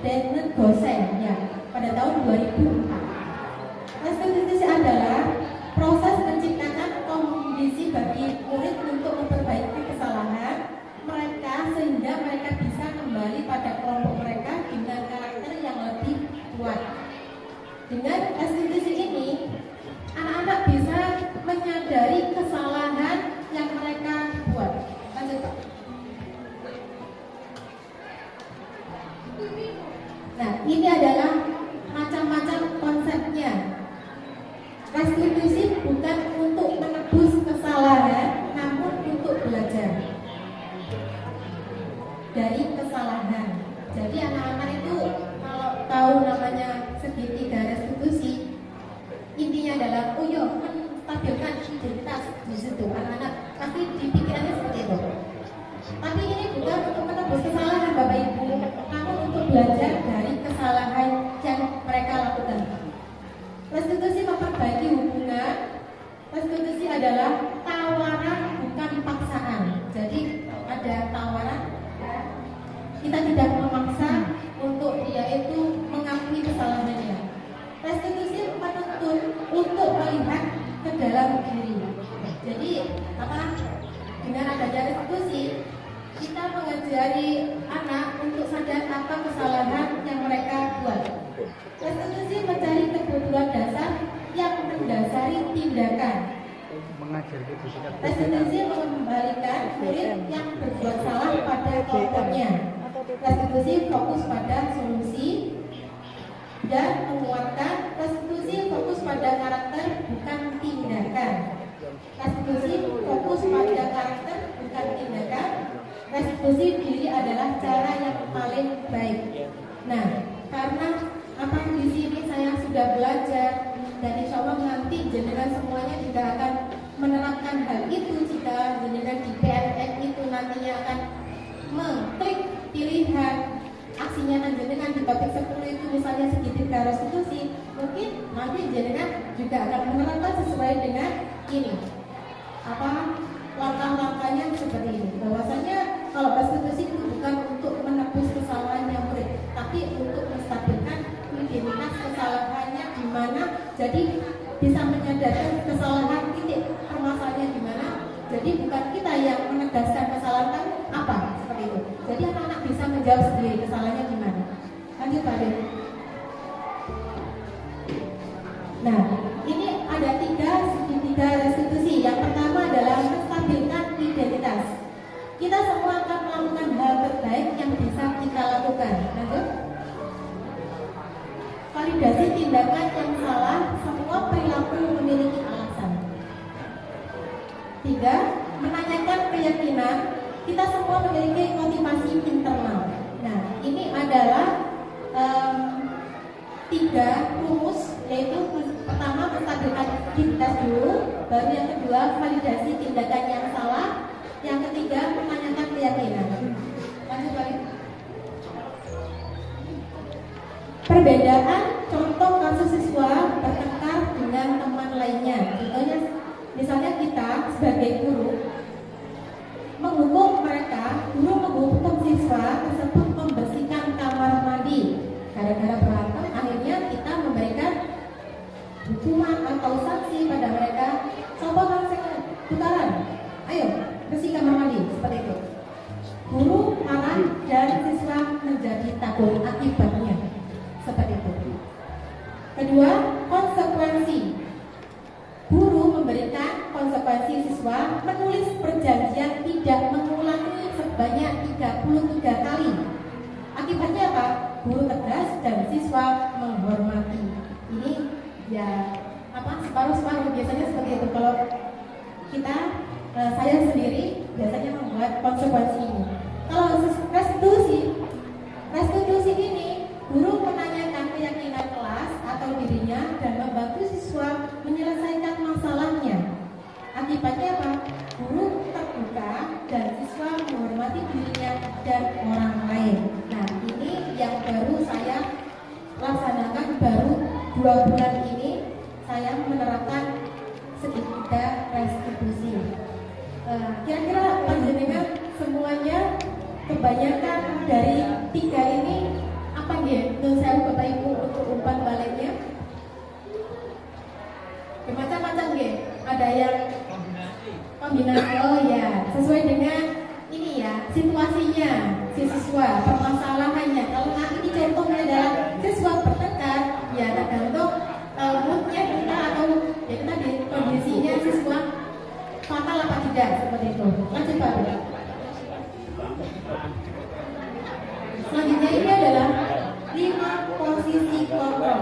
dan dosen ya pada tahun 2004. Restitusi adalah proses menciptakan kondisi bagi murid untuk memperbaiki kesalahan mereka sehingga mereka bisa kembali pada kelompok mereka dengan karakter yang lebih kuat. Dengan restitusi ini, anak-anak bisa menyadari kesalahan yang mereka buat. Lanjut, Pak. Nah, ini adalah macam-macam konsepnya. Restitusi bukan untuk menebus kesalahan, namun untuk belajar dari kesalahan. Jadi anak-anak itu kalau tahu namanya segitiga restitusi, intinya adalah oh ya, menstabilkan identitas di situ anak-anak. Tapi dipikirannya seperti itu. Tapi ini bukan untuk menebus kesalahan Bapak Ibu, namun untuk belajar dari kesalahan yang mereka lakukan. Restitusi memperbaiki hubungan. Restitusi adalah tawaran bukan paksaan. Jadi ada tawaran, kita tidak memaksa untuk dia itu mengakui kesalahannya. Restitusi menuntut untuk melihat ke dalam diri. Jadi dengan adanya restitusi, kita mengajari anak untuk sadar apa kesalahan yang mereka buat. Restitusi mencari kebutuhan dasar yang mendasari tindakan. Restitusi mengembalikan murid yang berbuat salah pada kelompoknya. Restitusi fokus pada solusi dan menguatkan. Restitusi fokus pada karakter bukan tindakan. Restitusi fokus pada karakter bukan tindakan. Restitusi diri adalah cara yang paling baik. Nah, karena di sini saya sudah belajar dan insya Allah nanti jenengan semuanya juga akan menerapkan hal itu jika jenengan di PNN itu nantinya akan mengklik pilihan aksinya jenengan di topik 10 itu misalnya segitiga restitusi, mungkin nanti jenengan juga akan menerapkan sesuai dengan ini langkah-langkahnya seperti ini. Bahwasanya kalau restitusi itu bukan untuk menebus kesalahannya murid, tapi untuk menstabilkan identitas kesalahannya di mana, jadi bisa menyadarkan kesalahan titik permasalahannya di mana. Jadi bukan kita yang menegaskan kesalahan kamu apa seperti itu. Jadi anak-anak bisa menjawab sendiri kesalahannya di mana. Lanjut Pak Den. Nah, ini ada tiga restitusi. Yang pertama adalah menstabilkan identitas. Kita semua akan melakukan hal terbaik yang bisa kita lakukan. Lanjut. Validasi tindakan yang salah, semua perilaku memiliki alasan. 3. Menanyakan keyakinan, kita semua memiliki motivasi internal. Nah, ini adalah 3 rumus, yaitu pertama menstabilkan identitas dulu, baru yang kedua validasi tindakan yang salah, yang ketiga menanyakan keyakinan. Lanjut lagi. Perbedaan contoh kasus siswa bertengkar dengan teman lainnya. Contohnya, misalnya kita sebagai guru menghukum mereka, guru menghukum siswa tersebut membersihkan kamar mandi. Gara-gara berantem, akhirnya kita memberikan hukuman atau sanksi pada mereka. Coba putaran, ayo bersih kamar mandi, seperti itu. Guru marah dan siswa menjadi takut akibatnya. Seperti itu. Kedua, konsekuensi. Guru memberikan konsekuensi siswa menulis perjanjian tidak mengulangi sebanyak 33 kali. Akibatnya apa? Guru tegas dan siswa menghormati. Ini ya separuh-separuh biasanya seperti itu. Kalau kita saya sendiri biasanya membuat konsekuensi ini. Kalau restitusi ini, guru menanyakan keyakinan kelas atau dirinya dan membantu siswa menyelesaikan masalahnya. Akibatnya apa? Guru terbuka dan siswa menghormati dirinya dan orang lain. Nah, ini yang baru saya laksanakan, baru 2 bulan ini saya menerapkan segitiga restitusi. Kira-kira panjenengan semuanya kebanyakan dari 3 ini apa nih Nun sewu Bapak Ibu untuk umpan baliknya. Macam-macam nggih. Ada yang kombinasi. Oh ya, sesuai dengan ini ya, situasinya si siswa, permasalahannya. Kalau nanti ini contohnya adalah siswa bertengkar, ya tergantung moodnya kita atau ya tadi kondisinya siswa fatal apa tidak, seperti itu. Lanjut Pak. Selanjutnya ini adalah 5 posisi kontrol.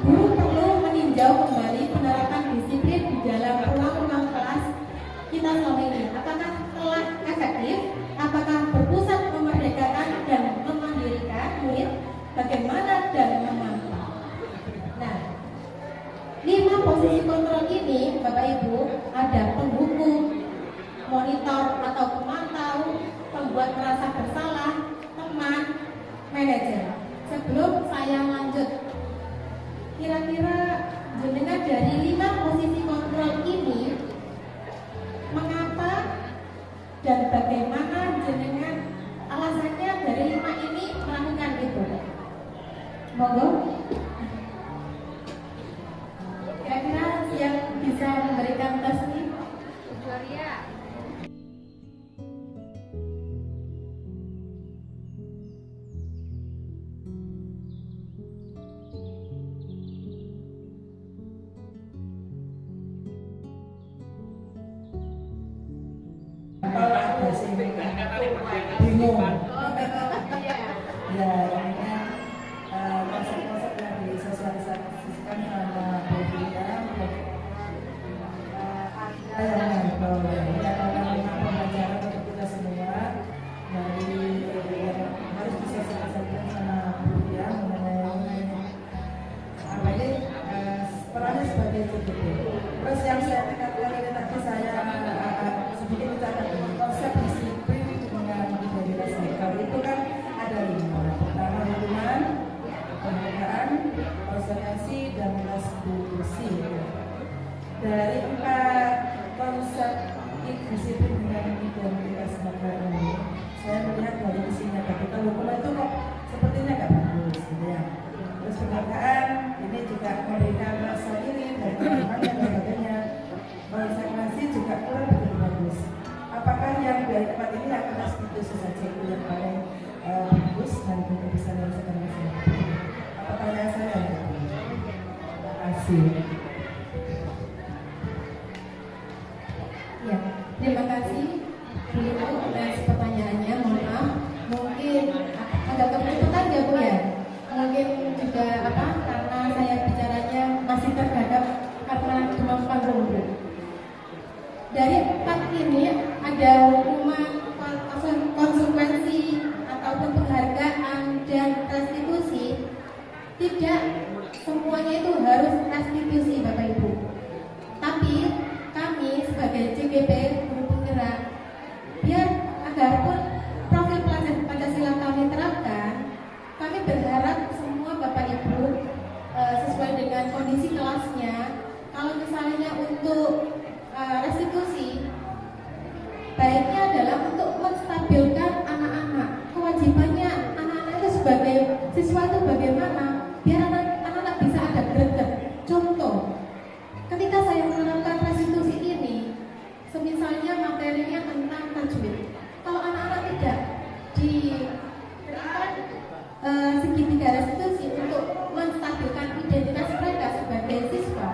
Guru perlu meninjau kembali penerapan disiplin di dalam ruang-ruang kelas kita selama ini. Apakah telah efektif? Apakah berpusat memerdekakan dan memandirikan murid? Bagaimana dan mengapa? Nah, 5 posisi kontrol ini, Bapak Ibu, ada penghukum, monitor atau pemantau, pembuat merasa bersalah, teman, manajer. Sebelum saya lanjut, kira-kira jenengan dari 5 posisi kontrol ini, mengapa dan bagaimana jenengan alasannya dari 5 ini melakukan itu? Monggo. Kira-kira yang bisa memberikan tes ini? Gloria. Bingung. Ya, akhirnya konsep-konsep yang disosialisasikan sama Bovia ada yang nempel. Ya, karena memang pembelajaran untuk kita semua dari yang harus disosialisasikan sama Bovia mengenai apa ini perannya sebagai CGP. Terus yang saya tekankan ini tadi saya sedikit bicara konsep disiplin dengan integritas lektor itu kan ada 5. Pertama lingkungan, pembukaan, konsentrasi dan restitusi. Dari 4 konsep disiplin dengan integritas lektor ini, saya melihat dari isinya kita hukum itu kok sepertinya nggak bagus, gitu ya. Terus pembukaan ini juga memberikan rasa iri dan teman dan sebagainya. Konsentrasi juga kurang begitu bagus. Apakah yang dari tempat ini akan restitusi saja itu yang paling bagus dan tidak bisa menyelesaikan masalah? Apa pertanyaan saya? Terima kasih. Ya, terima kasih Bu atas pertanyaannya. Mohon maaf, mungkin agak kebetulan ya Bu ya. Mungkin juga karena saya bicaranya masih terhadap karena demam panggung Bu. Dari 4 ini ada hukuman, konsekuensi ataupun penghargaan dan restitusi. Tidak semuanya itu harus restitusi Bapak Ibu. Tapi kami sebagai CGP Guru Penggerak, biar agarpun profil pelajar Pancasila kami terapkan, kami berharap semua Bapak Ibu sesuai dengan kondisi kelasnya. Kalau misalnya untuk restitusi, baiknya adalah untuk menstabilkan anak-anak. Kewajibannya anak-anak itu sebagai siswa itu bagaimana? Biar anak-anak bisa ada greget. Contoh, ketika saya menerapkan restitusi ini, semisalnya materinya tentang tajwid, kalau anak-anak tidak diberikan segitiga restitusi untuk menstabilkan identitas mereka sebagai siswa,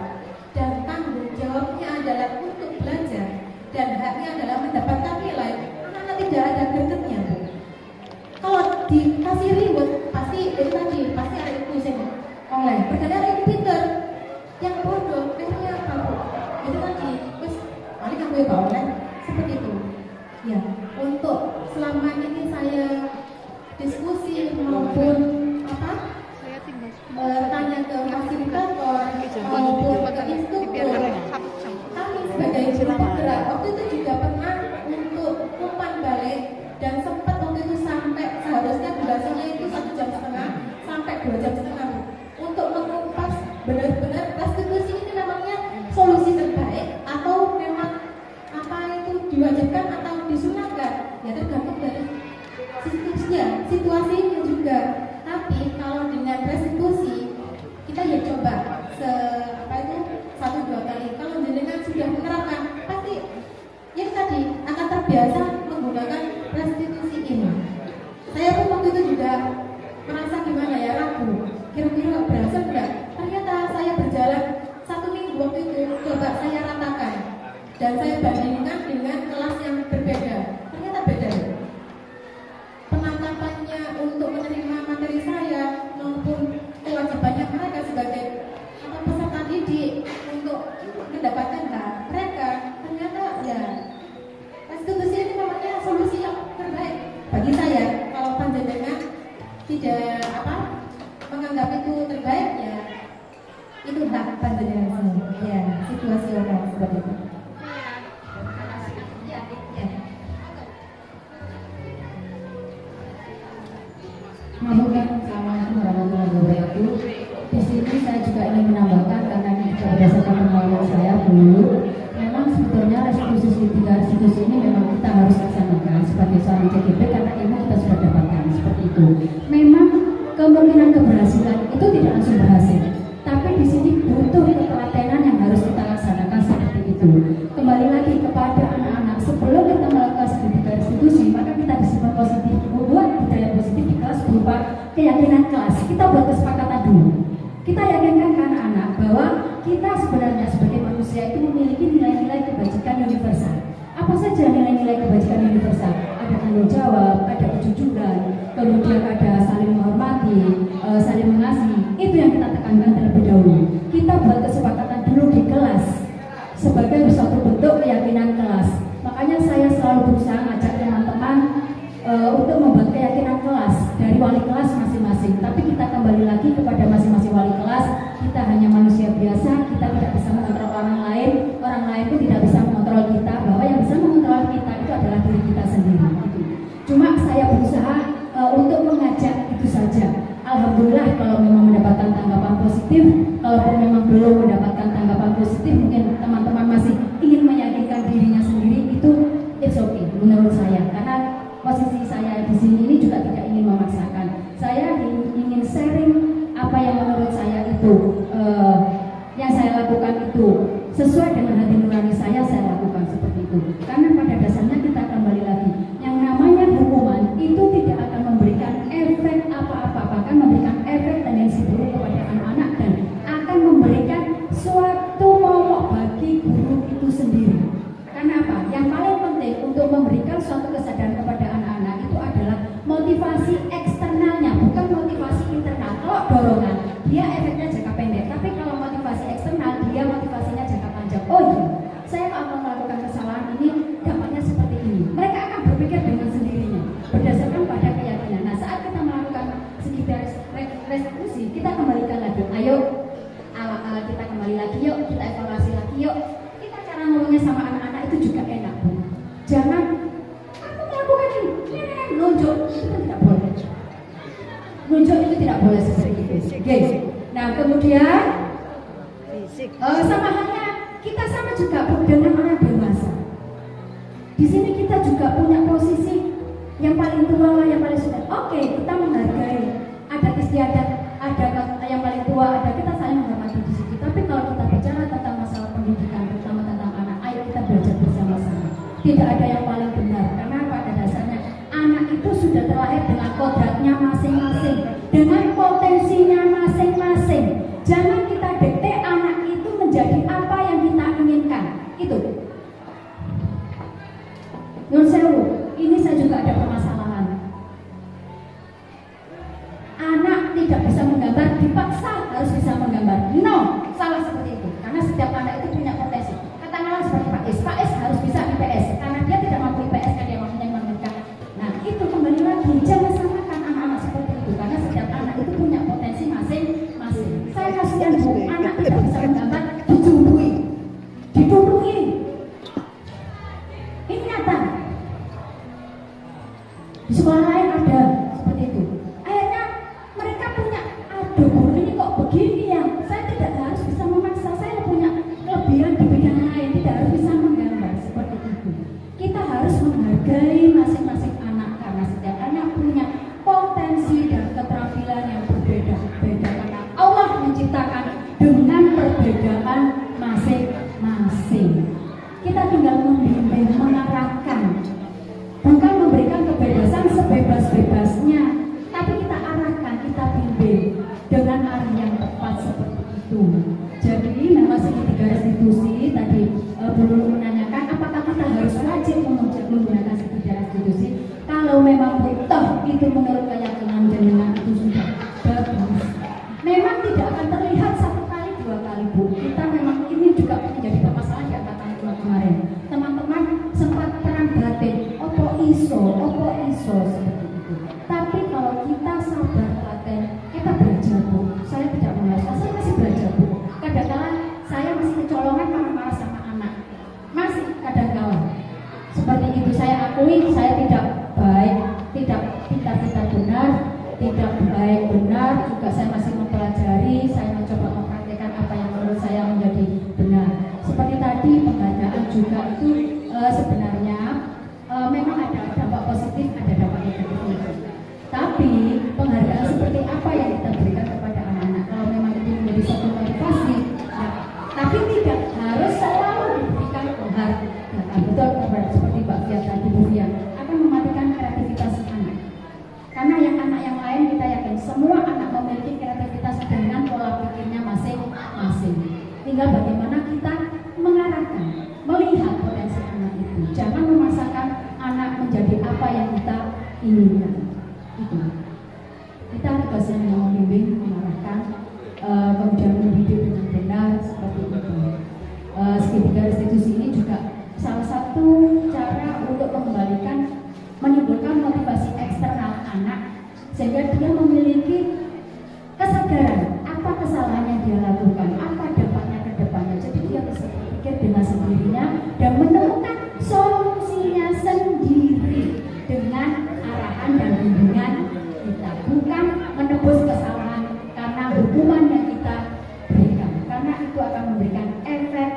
dan tanggung jawabnya adalah untuk belajar dan haknya adalah mendapatkan nilai, anak-anak tidak ada gregetnya Bu. Kalau dikasih reward pasti itu tadi pasti ada pusing oleh perkara yang pinter, yang bodoh akhirnya apa Bu? Itu tadi terus paling kamu ya oleh seperti itu ya. Untuk selama ini saya diskusi maupun tanya ke fasilitator maupun ke instruktur, kami sebagai guru penggerak waktu itu juga pernah untuk umpan balik dan sempat waktu itu sampai seharusnya durasinya itu 1,5 jam sampai 2,5 jam untuk mengupas benar-benar restitusi ini namanya solusi terbaik atau memang apa itu diwajibkan atau disunahkan, ya tergantung dari situasinya juga. Tapi Tapi kalau dengan restitusi kita ya coba satu dua kali. Kalau jenengan sudah menerapkan, pasti yang tadi akan terbiasa menggunakan restitusi ini. Saya pun waktu itu juga merasa gimana ya, ragu. Kira-kira berhasil enggak? Ternyata saya berjalan 1 minggu waktu itu, coba saya ratakan dan saya bandingkan dengan kelas yang berbeda. Ternyata beda. Penangkapannya untuk menerima materi saya maupun kewajibannya mereka sebagai peserta didik untuk mendapatkan hak mereka, ternyata ya restitusi ini namanya solusi yang terbaik bagi saya. Kalau panjenengan tidak menganggap itu terbaik, ya itu hak panjenengan ya, situasional seperti itu. Assalamualaikum warahmatullahi wabarakatuh. Di sini saya juga ingin menambahkan, karena ini juga berdasarkan pengalaman saya dulu, memang sebetulnya restitusi ini memang kita harus laksanakan sebagai seorang CGP karena ilmu kita sudah dapatkan seperti itu. Memang kemungkinan keberhasilan itu tidak langsung berhasil, tapi di sini butuh ketelatenan yang harus kita laksanakan seperti itu. Kembali lagi kepada anak-anak, sebelum kita melakukan sertifikat restitusi, maka kita disimpan positif, membuat budaya positif di kelas berupa keyakinan kelas. Kita buat kesepakatan dulu. Kita yakinkan ke anak-anak bahwa kita sebenarnya sebagai manusia itu memiliki nilai-nilai kebajikan universal. Apa saja nilai-nilai kebajikan universal? Ada tanggung jawab, ada kejujuran, kemudian ada saling menghormati, saling mengasihi. Itu yang kita tekankan terlebih dahulu. Kita buat kesepakatan dulu di kelas sebagai suatu bentuk keyakinan kelas. Makanya saya selalu berusaha ngajak teman-teman untuk membuat keyakinan kelas dari wali kelas masing-masing. Tapi kita kembali lagi kepada masing-masing wali kelas. Kita hanya manusia biasa, kita tidak bisa mengontrol orang lain pun tidak bisa mengontrol kita. Bahwa yang bisa mengontrol kita itu adalah diri kita sendiri. Cuma saya berusaha untuk mengajak itu saja. Alhamdulillah kalau memang mendapatkan tanggapan positif. Kalaupun memang belum mendapatkan tanggapan positif, mungkin teman-teman masih ingin meyakinkan dirinya sendiri, itu it's okay menurut saya. Karena posisi saya di sini ini juga tidak ingin memaksakan. Saya ingin sharing apa yang menurut saya itu yang saya lakukan itu sesuai dengan hati nurani saya lakukan seperti itu. Karena pada dasarnya kita kembali lagi, yang namanya hukuman itu tidak akan memberikan efek apa-apa, bahkan memberikan efek tendensi buruk kepada anak-anak dan akan memberikan suatu momok bagi guru itu sendiri. Karena apa? Yang paling penting untuk memberikan suatu kesadaran kepada anak-anak itu adalah motivasi eksternalnya, bukan motivasi internal. Kalau dorongan, dia efeknya jangka pendek. Tapi kalau motivasi eksternal, dia motivasinya jangka panjang. Oh iya, saya akan melakukan kesalahan ini, dampaknya seperti ini. Mereka akan berpikir dengan sendirinya, berdasarkan pada keyakinan. Nah, saat kita melakukan sekitar restitusi, kita kembalikan lagi. Ayo, kita kembali lagi yuk, kita evaluasi lagi yuk. Kita cara ngomongnya sama anak-anak itu juga enak. Jangan aku melakukan ini, nunjuk, itu kan tidak boleh. Nunjuk itu tidak boleh seperti itu. Okay. Nah, kemudian sama halnya kita sama juga dengan orang dewasa. Di sini kita juga punya posisi yang paling tua, yang paling sudah. Oke, kita menghargai adat istiadat, ada yang paling tua, ada kita saling menghormati di situ. Tapi kalau kita bicara tentang masalah pendidikan, terutama tentang anak, ayo kita belajar bersama-sama. Tidak ada yang paling benar, karena pada dasarnya anak itu sudah terlahir dengan kodratnya masing-masing, dengan potensinya masing-masing. Jangan kita dikte anak itu menjadi apa yang kita inginkan. Itu. Nun sewu, ini saya juga ada permasalahan. Anak tidak bisa menggambar, dipaksa harus bisa menggambar. No, salah seperti itu. Karena setiap anak itu punya potensi. Katakanlah seperti Pak Is harus bisa IPS. Karena dia tidak mampu IPS, kan dia maksudnya mengerjakan. Nah, itu kembali lagi, jangan samakan anak-anak seperti itu. Karena setiap anak itu punya potensi masing-masing. Saya kasihan bu, anak tidak bisa menggambar, dijumbui, didudui. Ini nyata. Di sekolah lain ada seperti itu. Akhirnya mereka punya, aduh guru ini kok begini ya. Saya tidak harus bisa memaksa, saya punya kelebihan di bidang lain, tidak harus bisa menggambar seperti itu. Kita harus menghargai masing-masing anak karena setiap anak punya potensi dan keterampilan yang menggunakan sertifikat restitusi. Kalau memang betul itu menurut keyakinan jenengan itu sudah bagus, memang tidak akan terlihat satu kali dua kali Bu. Kita memang ini juga menjadi permasalahan di angkatan kemarin. Teman-teman sempat perang batin, opo iso seperti itu. Tapi kalau kita sabar telaten, kita belajar Bu. Saya tidak mengajar, saya masih belajar Bu. Kadang-kadang saya masih kecolongan marah-marah sama anak, masih kadang-kadang seperti itu. Saya akui saya tidak baik, tidak benar, tidak baik benar. Juga saya masih mempelajari, saya mencoba mempraktikkan apa yang menurut saya menjadi benar. Seperti tadi penghargaan juga itu sebenarnya memang ada dampak positif, ada dampak negatif. Tapi penghargaan seperti apa yang kita berikan kepada anak-anak, kalau memang itu menjadi satu motivasi, tapi tidak harus selalu diberikan penghargaan. Betul, seperti Mbak Fia tadi, Bu Fia, akan mematikan kreativitas anak. Karena yang anak yang lain kita yakin semua anak memiliki kreativitas dengan pola pikirnya masing-masing. Tinggal bagaimana kita mengarahkan, melihat potensi anak itu. Jangan memaksakan anak menjadi apa yang kita inginkan. Itu. Kita tugasnya membimbing, mengarahkan, kemudian mendidik dengan benar seperti itu. Segitiga restitusi ini juga salah satu cara untuk mengembalikan, menimbulkan motivasi eksternal anak sehingga dia memiliki kesadaran apa kesalahan yang dia lakukan, apa dampaknya ke depannya. Jadi dia bisa berpikir dengan sendirinya dan menemukan solusinya sendiri dengan arahan dan bimbingan kita, bukan menebus kesalahan karena hukuman yang kita berikan, karena itu akan memberikan efek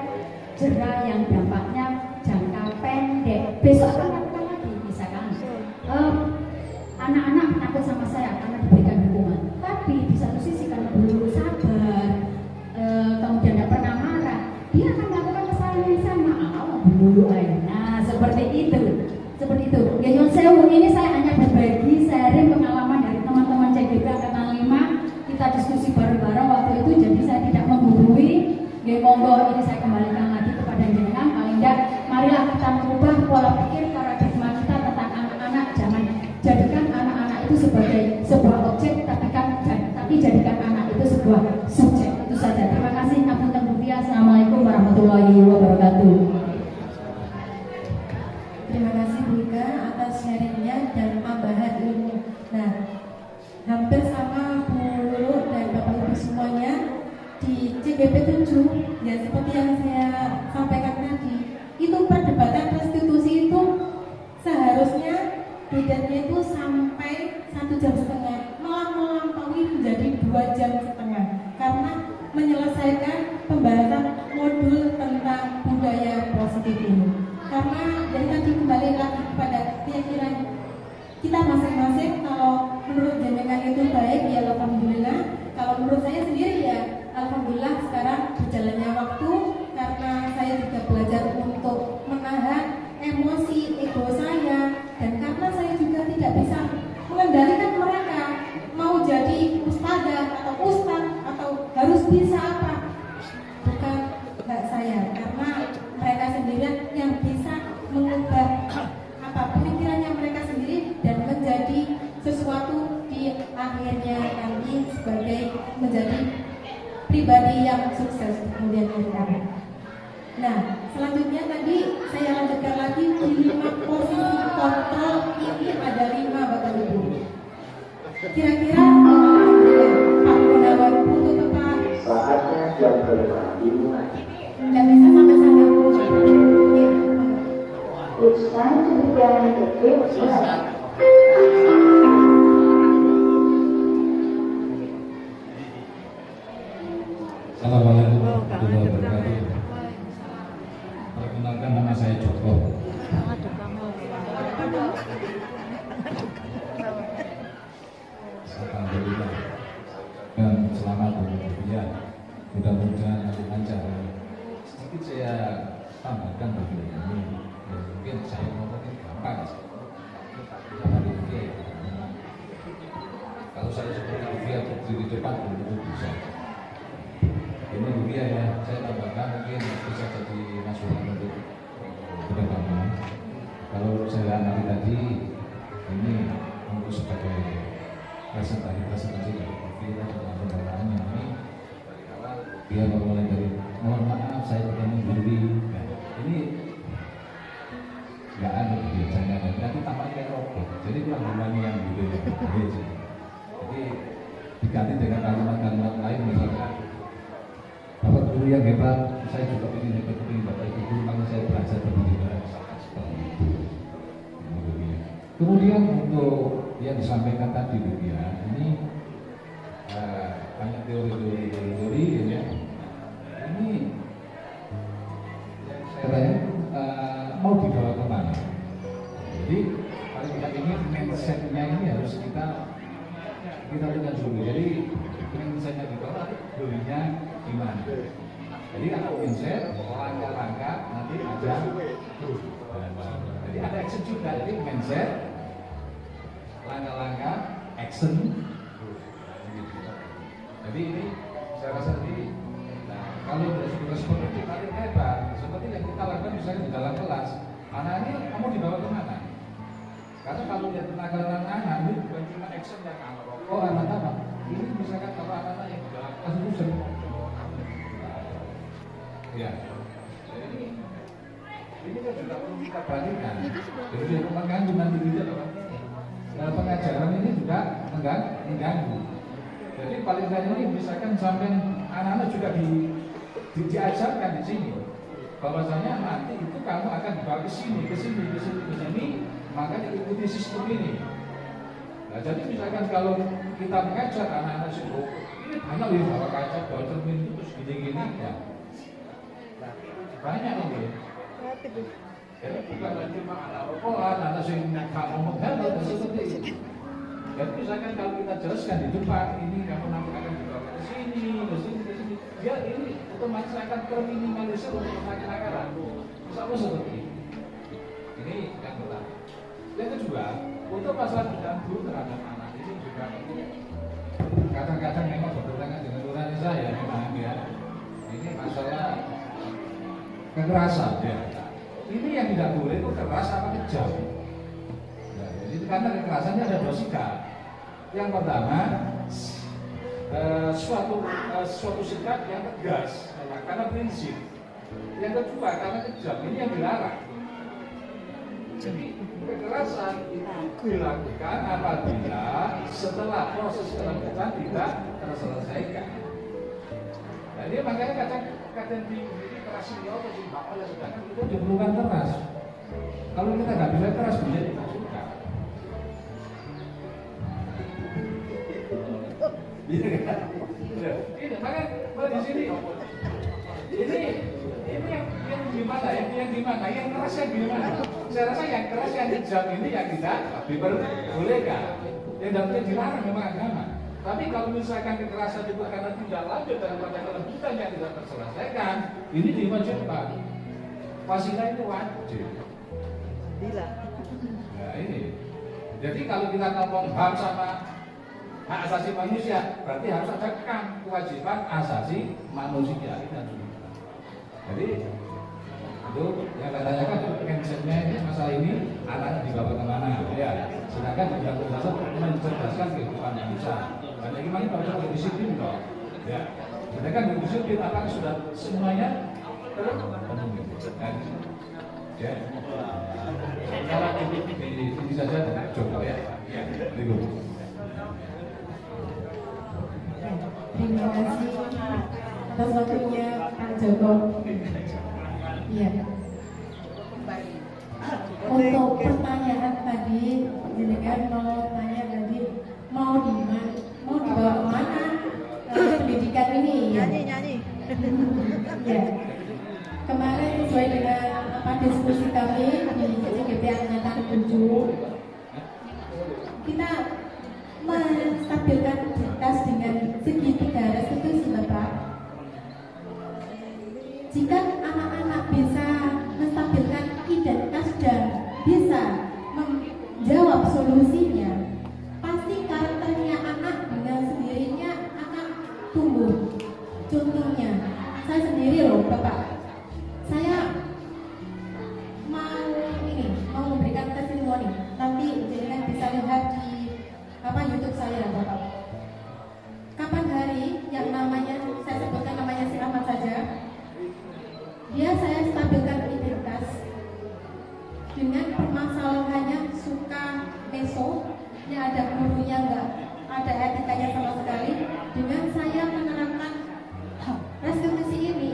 jera yang dampaknya jangka pendek. Besok akan lakukan lagi, misalkan anak-anak takut sama saya karena diberikan hukuman, tapi di satu sisi karena belum sabar, kemudian tidak pernah marah, dia akan melakukan kesalahan yang sama. Dulu nah seperti itu. Genyon sewu ini saya hanya berbagi sharing pengalaman dari teman-teman CGP Angkatan 5. Kita diskusi bareng-bareng waktu itu, jadi saya tidak menggurui. Monggo ini saya kembalikan lagi kepada jenengan. Paling tidak, marilah kita mengubah pola pikir paradigma kita tentang anak-anak. Jangan jadikan anak-anak itu sebagai sebuah objek, tapi jadikan anak itu sebuah subjek. Itu saja. Terima kasih. Assalamualaikum warahmatullahi wabarakatuh. Terima kasih Bu Ika atas sharingnya dan tambahan ilmu. Nah, hampir sama Bu Lulu dan Bapak Ibu semuanya di CGP 7, ya seperti yang saya sampaikan tadi, itu perdebatan restitusi itu seharusnya bedanya itu sampai 1,5 jam, malah melampaui menjadi 2,5 jam karena menyelesaikan pembahasan modul tentang budaya positif ini. Karena dari tadi kembali lagi kepada keyakinan kita masing-masing. Kalau menurut jenengan itu baik, ya alhamdulillah. Kalau menurut saya sendiri, ya alhamdulillah. Sekarang berjalannya waktu, karena saya juga belajar untuk menahan emosi ego saya, dan karena saya juga tidak bisa mengendalikan mereka mau jadi ustazah atau ustaz atau harus bisa apa, bukan hak saya, karena mereka sendiri yang bisa mengubah apa pemikirannya mereka sendiri dan menjadi sesuatu di akhirnya nanti sebagai menjadi pribadi yang sukses kemudian hari. Nah, selanjutnya tadi saya lanjutkan lagi di 5 posisi kontrol. Ini ada 5 Bapak Ibu. Kira-kira Pak Gunawan untuk tepat saatnya jam kelima dimulai. Nggak bisa sampai sana Bu. It's time to begin the fifth lesson. Assalamualaikum warahmatullahi wabarakatuh. Perkenalkan, nama saya Joko. Alhamdulillah dan selamat berkegiatan. Mudah-mudahan lancar. Sedikit saya tambahkan begini. Mungkin saya ngomongin gampang. Kalau saya seperti Rufia berdiri di depan belum bisa. Ini Rufia ya, saya tambahkan mungkin bisa jadi masukan untuk pendampingan. Kalau saya amati tadi ini untuk sebagai presentasi dari Kofi dan pembelaannya ini dia memulai dari mohon maaf saya bertemu diri. Nah, ini nggak ada biasanya tapi tampaknya kayak robot, jadi kurang berani yang gitu ya. Jadi diganti dengan kalimat-kalimat lain misalnya Bapak guru yang hebat, saya juga ingin hebat seperti Bapak Ibu guru, makanya saya belajar begini seperti itu. Kemudian untuk yang disampaikan tadi ya, ini banyak teori ya. Ini saya tanya mau dibawa kemana? Jadi kalau kita ingin mindsetnya ini harus kita lihat dulu. Jadi mindsetnya di bawah, dulunya gimana? Jadi kalau mindset langkah-langkah nanti ada jadi ada action juga. Jadi mindset langkah-langkah action. Jadi ini saya rasa ini kalau sudah seperti itu paling hebat, seperti yang kita lakukan misalnya di dalam kelas, anak ini kamu dibawa kemana? Karena kalau lihat penagaran anak ini bukan cuma action yang rokok, anak-anak ini misalkan kalau anak-anak yang di dalam kelas itu sering ya, jadi ini kan juga perlu kita bandingkan. Jadi mengganggu nanti juga pengajaran ini juga mengganggu. Jadi paling tidak ini misalkan sampai anak-anak juga diajarkan di sini bahwasanya nanti itu kamu akan dibawa ke sini, maka diikuti sistem ini. Nah, jadi misalkan kalau kita mengajar anak-anak sibuk, ini banyak loh bawa kaca, bawa cermin terus gini-gini ya. Banyak ini. Jadi bukan cuma anak rokokan, anak sing kamu menggalau dan seperti itu. Jadi misalkan kalau kita jelaskan di depan ini kamu nanti akan dibawa ke sini, dia ini otomatis akan terminimalisir untuk kenakalan. Misalnya seperti ini. Ini yang pertama. Yang kedua, untuk masalah mengganggu terhadap anak ini juga kadang-kadang memang bertentangan dengan nurani saya memang ya. Ini masalah kekerasan ya. Ini yang tidak boleh itu keras apa kejam. Nah, jadi karena kekerasannya ada dua sikap. Yang pertama suatu sikap yang tegas karena prinsip. Yang kedua karena kejam, ini yang dilarang. Jadi kekerasan itu dilakukan apabila setelah proses kekerasan tidak terselesaikan. Nah, ini makanya kadang di keras ini atau di bawah sedangkan itu diperlukan keras. Kalau kita nggak bisa keras bisa tidak suka. Iya kan? Ini makanya di sini ini yang gimana? Yang keras yang gimana? Saya rasa yang keras yang kejam ini yang tidak diperbolehkan. Yang dalamnya dilarang memang agama. Tapi kalau misalkan kekerasan itu karena tidak lanjut daripada kelanjutan yang tidak terselesaikan, ini diwajibkan. Wasilah itu wajib. Bila. Nah ini. Jadi kalau kita ngomong HAM sama hak asasi manusia, berarti harus ada kewajiban asasi manusia. Jadi itu yang saya tanyakan mindsetnya ini masalah ini anak dibawa kemana ya. Sedangkan yang berdasar mencerdaskan kehidupan manusia. Karena gimana kalau sudah disiplin dong, ya. Sedangkan disiplin apakah sudah semuanya terpenuhi? Ya. Kalau ini saja coba ya. Terima kasih atas waktunya Kang Joko. Iya. Untuk pertanyaan tadi, jenengan mau tanya tadi mau dibawa kemana pendidikan ini? Nyanyi. Ya. Kemarin sesuai dengan diskusi kami di CGP Angkatan 7, kita menstabilkan tas dengan segitiga restitusi Bapak. Jika anak-anak bisa menstabilkan identitas dan bisa menjawab solusinya, pasti karakternya anak dengan sendirinya akan tumbuh. Contohnya, saya sendiri loh Bapak, saya mau memberikan testimoni ini ada gurunya nggak ada etikanya sama sekali. Dengan saya menerapkan restitusi ini,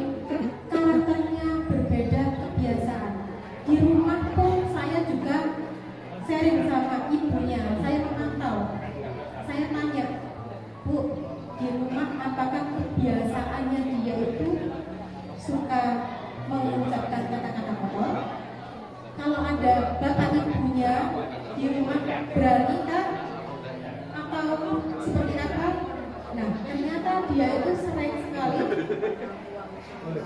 karakternya berbeda, kebiasaan. Di rumah pun saya juga sharing sama ibunya, saya memantau, saya tanya, Bu, di rumah apakah kebiasaannya dia itu suka mengucapkan kata-kata kotor? Kalau ada bapak ibunya di rumah beranikah atau seperti apa? Nah, ternyata dia itu sering sekali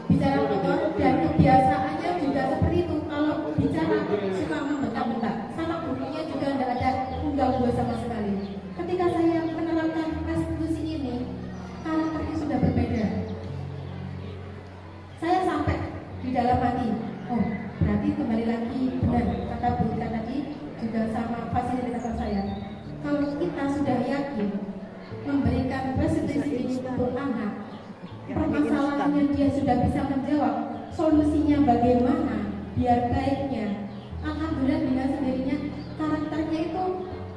bicara kotor dan kebiasaannya juga seperti itu. Kalau bicara suka membentak-bentak, sama gurunya juga tidak ada unggah-ungguh sama sekali. Ketika saya menerapkan restitusi ini, karakternya sudah berbeda. Saya sampai di dalam hati, oh berarti kembali lagi benar kata Bu Ika tadi juga sama fasilitator saya. Kalau kita sudah yakin memberikan restitusi ini untuk anak, permasalahannya dia sudah bisa menjawab, solusinya bagaimana biar baiknya, alhamdulillah dengan sendirinya karakternya itu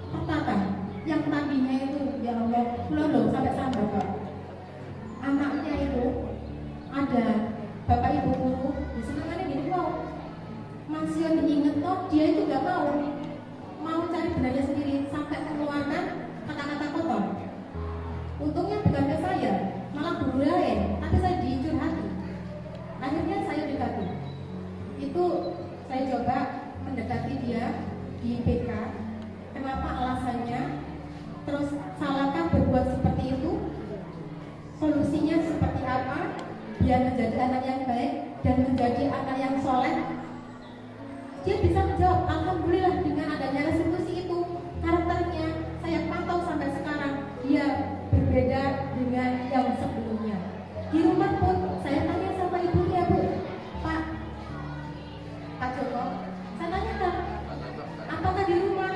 tertata. Yang tadinya itu ya Allah loh sampai Pak, anaknya itu ada bapak ibu guru disenangannya gini, wow masih diinget toh dia itu gak mau cari benarnya sendiri sampai mengeluarkan kata-kata kotor. Untungnya bukan ke saya, malah guru lain, tapi saya dicurhati. Akhirnya saya dekati. Itu saya coba mendekati dia di PK. Kenapa alasannya? Terus salahkah berbuat seperti itu? Solusinya seperti apa? Biar menjadi anak yang baik dan menjadi anak yang soleh. Dia bisa menjawab, alhamdulillah dengan adanya restitusi itu, karakternya saya pantau sampai sekarang dia berbeda dengan yang sebelumnya. Di rumah pun saya tanya sama ibunya, Bu, Pak Joko, saya tanyakan, apakah di rumah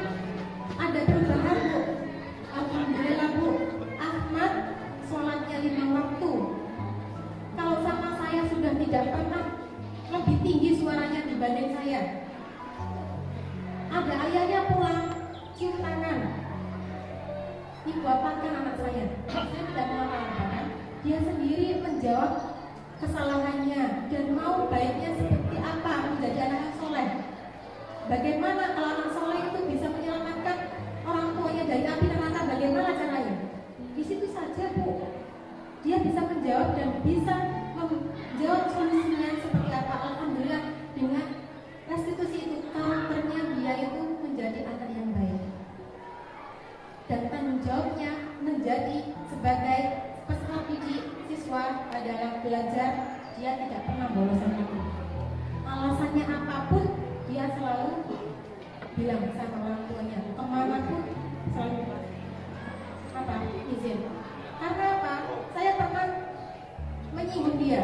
ada perubahan, Bu? Alhamdulillah, Bu, Ahmad sholatnya 5 waktu. Kalau sama saya sudah tidak pernah lebih tinggi suaranya dibanding saya. Ada ayahnya pulang cium tangan, ibu apakan anak saya. Saya tidak mengapa-apakan. Dia sendiri menjawab kesalahannya dan mau baiknya seperti apa menjadi anak yang soleh. Bagaimana kalau anak soleh itu bisa menyelamatkan orang tuanya dari api neraka? Bagaimana caranya? Di situ saja, Bu. Dia bisa menjawab dan bisa menjawab solusinya seperti apa. Alhamdulillah dengan restitusi itu karakternya dia itu menjadi anak yang baik dan tanggung jawabnya menjadi sebagai peserta didik siswa dalam belajar. Dia tidak pernah bolos itu. Alasannya apapun dia selalu bilang sama orang tuanya, kemana pun selalu izin. Karena apa? Saya pernah menyinggung dia.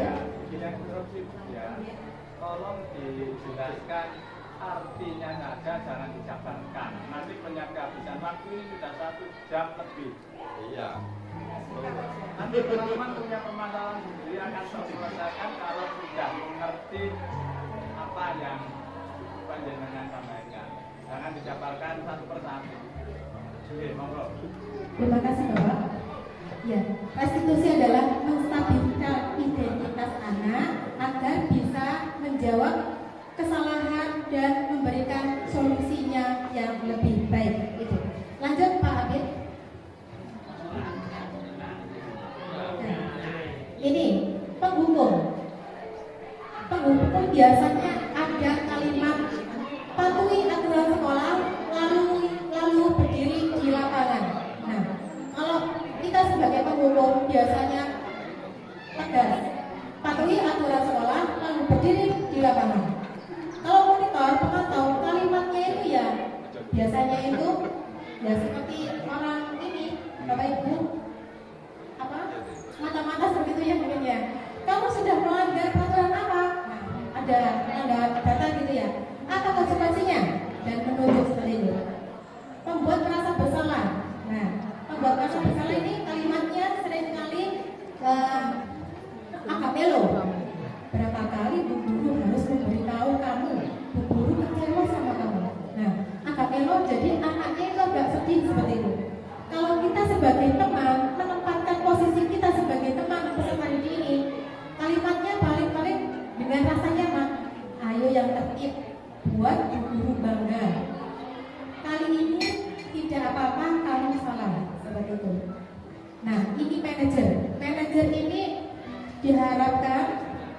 Tolong dijelaskan artinya saja, jangan dijabarkan. Nanti kehabisan waktu ini sudah 1 jam lebih. Iya. Nanti teman-teman punya permasalahan sendiri akan terselesaikan kalau sudah mengerti apa yang panjenengan sampaikan. Jangan dijabarkan satu persatu. Oke, monggo. Terima kasih, Bapak. Ya, restitusi adalah menstabilkan identitas anak agar bisa menjawab kesalahan dan memberikan solusinya yang lebih baik. Itu. Lanjut, Pak Abid. Nah, ini penghukum. Penghukum biasanya ada kalimat patuhi aturan sekolah, lalu berdiri di lapangan. Nah, kalau kita sebagai penghukum biasanya tegas, patuhi aturan sekolah, lalu berdiri di lapangan. Kalau monitor, pemantau, kalimatnya itu ya biasanya itu ya seperti orang ini, Bapak Ibu, mata-mata seperti itu ya mungkin ya. Kamu sudah melanggar peraturan apa? Nah, ada tanda data gitu ya. Apa konsekuensinya? Dan menunjuk seperti itu. Membuat merasa bersalah. Nah, membuat merasa bersalah ini kalimatnya seringkali agak melo. Berapa kali Bu Guru harus memberitahu kamu, Bu Guru kecewa sama kamu. Nah, agak melo jadi anaknya itu agak sedih seperti sebagai teman menempatkan posisi kita sebagai teman peserta didik ini, kalimatnya paling-paling dengan rasa nyaman. Ayo yang tertib, buat guru bangga. Kali ini tidak apa-apa kamu salah, seperti itu. Nah, ini manajer ini diharapkan,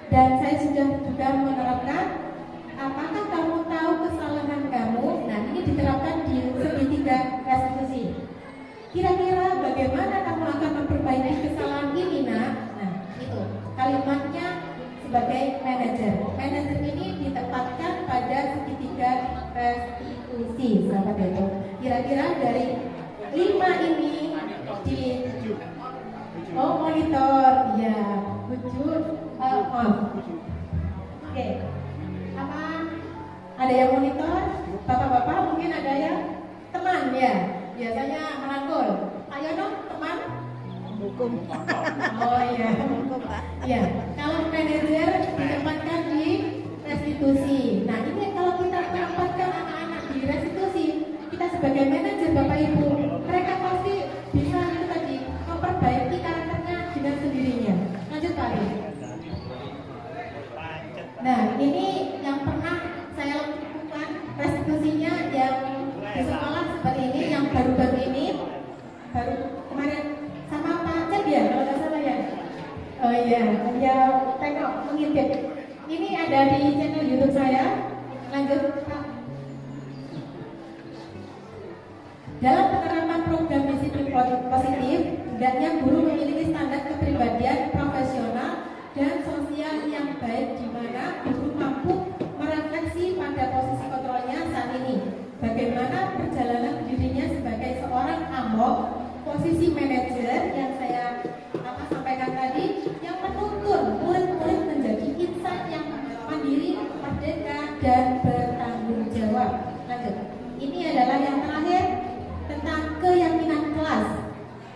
dan saya sudah juga menerapkan, apakah kamu tahu kesalahan kamu? Nah, ini diterapkan di segitiga restitusi. Kira-kira bagaimana kamu akan memperbaiki kesalahan ini, nak? Nah, itu kalimatnya sebagai manajer. Manajer ini ditempatkan pada segitiga restitusi, sahabat itu. Kira-kira dari 5 ini di monitor, ya, maaf. Oke, apa? Ada yang monitor? Bapak-bapak mungkin ada yang teman ya. Biasanya merangkul. Ayo dong teman. Hukum. Oh iya. Ya, kalau manajer ditempatkan di restitusi. Nah, ini kalau kita menempatkan anak-anak di restitusi, kita sebagai manajer Bapak Ibu, mereka pasti bisa itu tadi memperbaiki karakternya dengan sendirinya. Lanjut Pak Ali. Nah, ini yang pernah saya lakukan restitusinya yang di sekolah seperti ini, yang baru-baru ini, baru kemarin sama Pak Cep ya, kalau nggak salah ya. Oh iya, ya tengok mengintip. Ini ada di channel YouTube saya. Lanjut Pak. Dalam penerapan program disiplin positif, hendaknya guru memiliki standar kepribadian profesional dan sosial yang baik, di mana guru mampu merefleksi pada posisi kontrolnya saat ini. Bagaimana perjalanan dirinya sebagai seorang amok, posisi manajer yang saya sampaikan tadi, yang menuntun murid-murid menjadi insan yang mandiri, merdeka, dan bertanggung jawab. Lanjut. Ini adalah yang terakhir tentang keyakinan kelas.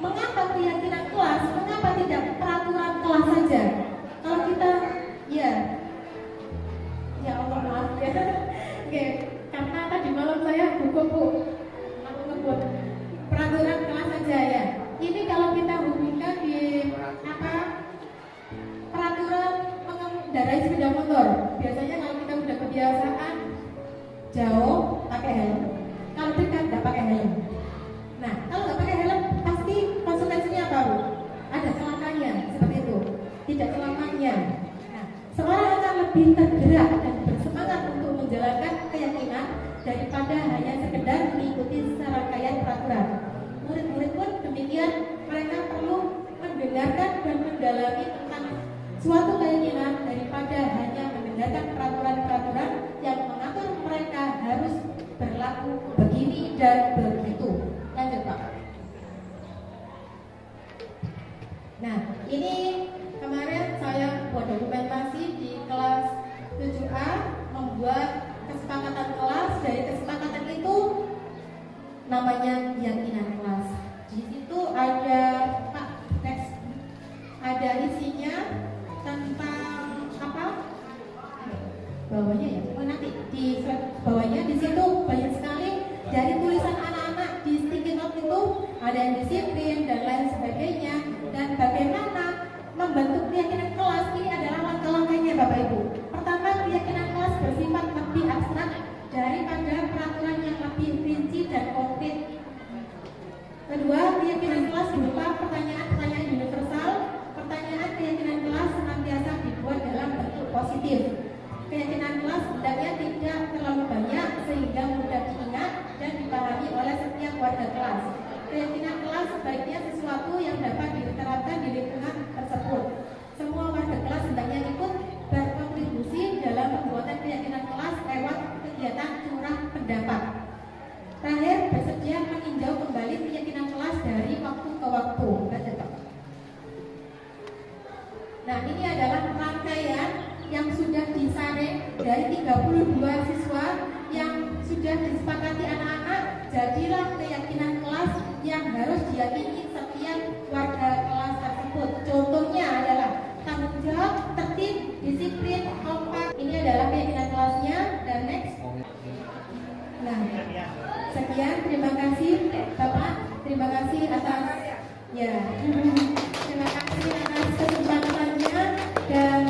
Mengapa keyakinan kelas? Mengapa tidak peraturan kelas saja? Kalau kita, ya Allah maaf ya. Oke, karena tadi malam saya buku aku ngebut peraturan kelas saja ya. Ini kalau kita hubungkan di peraturan mengendarai sepeda motor. Biasanya kalau kita udah kebiasaan jauh pakai helm, kalau dekat nggak pakai helm. Nah, kalau nggak pakai helm pasti konsekuensinya apa Bu? Ada celakanya, seperti itu. Tidak selamanya. Nah, seorang akan lebih tergerak dan bersemangat untuk menjalankan keyakinan daripada hanya sekedar mengikuti serangkaian peraturan. Murid-murid pun demikian, mereka perlu mendengarkan dan mendalami tentang suatu keyakinan daripada hanya mendengarkan peraturan-peraturan yang mengatur mereka harus berlaku begini dan begitu. Lanjut Pak. Nah, ini kemarin saya buat dokumentasi di kelas 7A, membuat kesepakatan kelas. Dari kesepakatan itu namanya keyakinan kelas. Di situ ada Pak, next, ada isinya tentang apa? Bawahnya ya, nanti di bawahnya di situ banyak sekali dari tulisan anak-anak di sticky note itu, ada yang disiplin dan lain sebagainya. Dan bagaimana membentuk keyakinan kelas, ini adalah langkah-langkahnya Bapak Ibu. Pertama, keyakinan kelas bersifat lebih abstrak daripada peraturan yang lebih rinci dan konkret. Kedua, keyakinan kelas berupa pertanyaan-pertanyaan universal. Pertanyaan keyakinan kelas senantiasa dibuat dalam bentuk positif. Keyakinan kelas hendaknya tidak terlalu banyak sehingga mudah diingat dan dipahami oleh setiap warga kelas. Keyakinan kelas sebaiknya sesuatu yang dapat diterapkan di lingkungan tersebut. Semua warga kelas hendaknya ikut berkontribusi dalam pembuatan keyakinan kelas lewat kegiatan curah pendapat. Terakhir, bersedia meninjau kembali keyakinan kelas dari waktu ke waktu. Nah, ini adalah rangkaian yang sudah disaring dari 32 siswa yang sudah disepakati anak-anak. Jadilah keyakinan kelas yang harus diyakini setiap warga kelas tersebut. Contohnya adalah tanggung jawab, tertib, disiplin, kompak. Ini adalah keyakinan kelasnya. Dan next. Nah, sekian, terima kasih Bapak, terima kasih atas Ya, terima kasih atas kesempatannya dan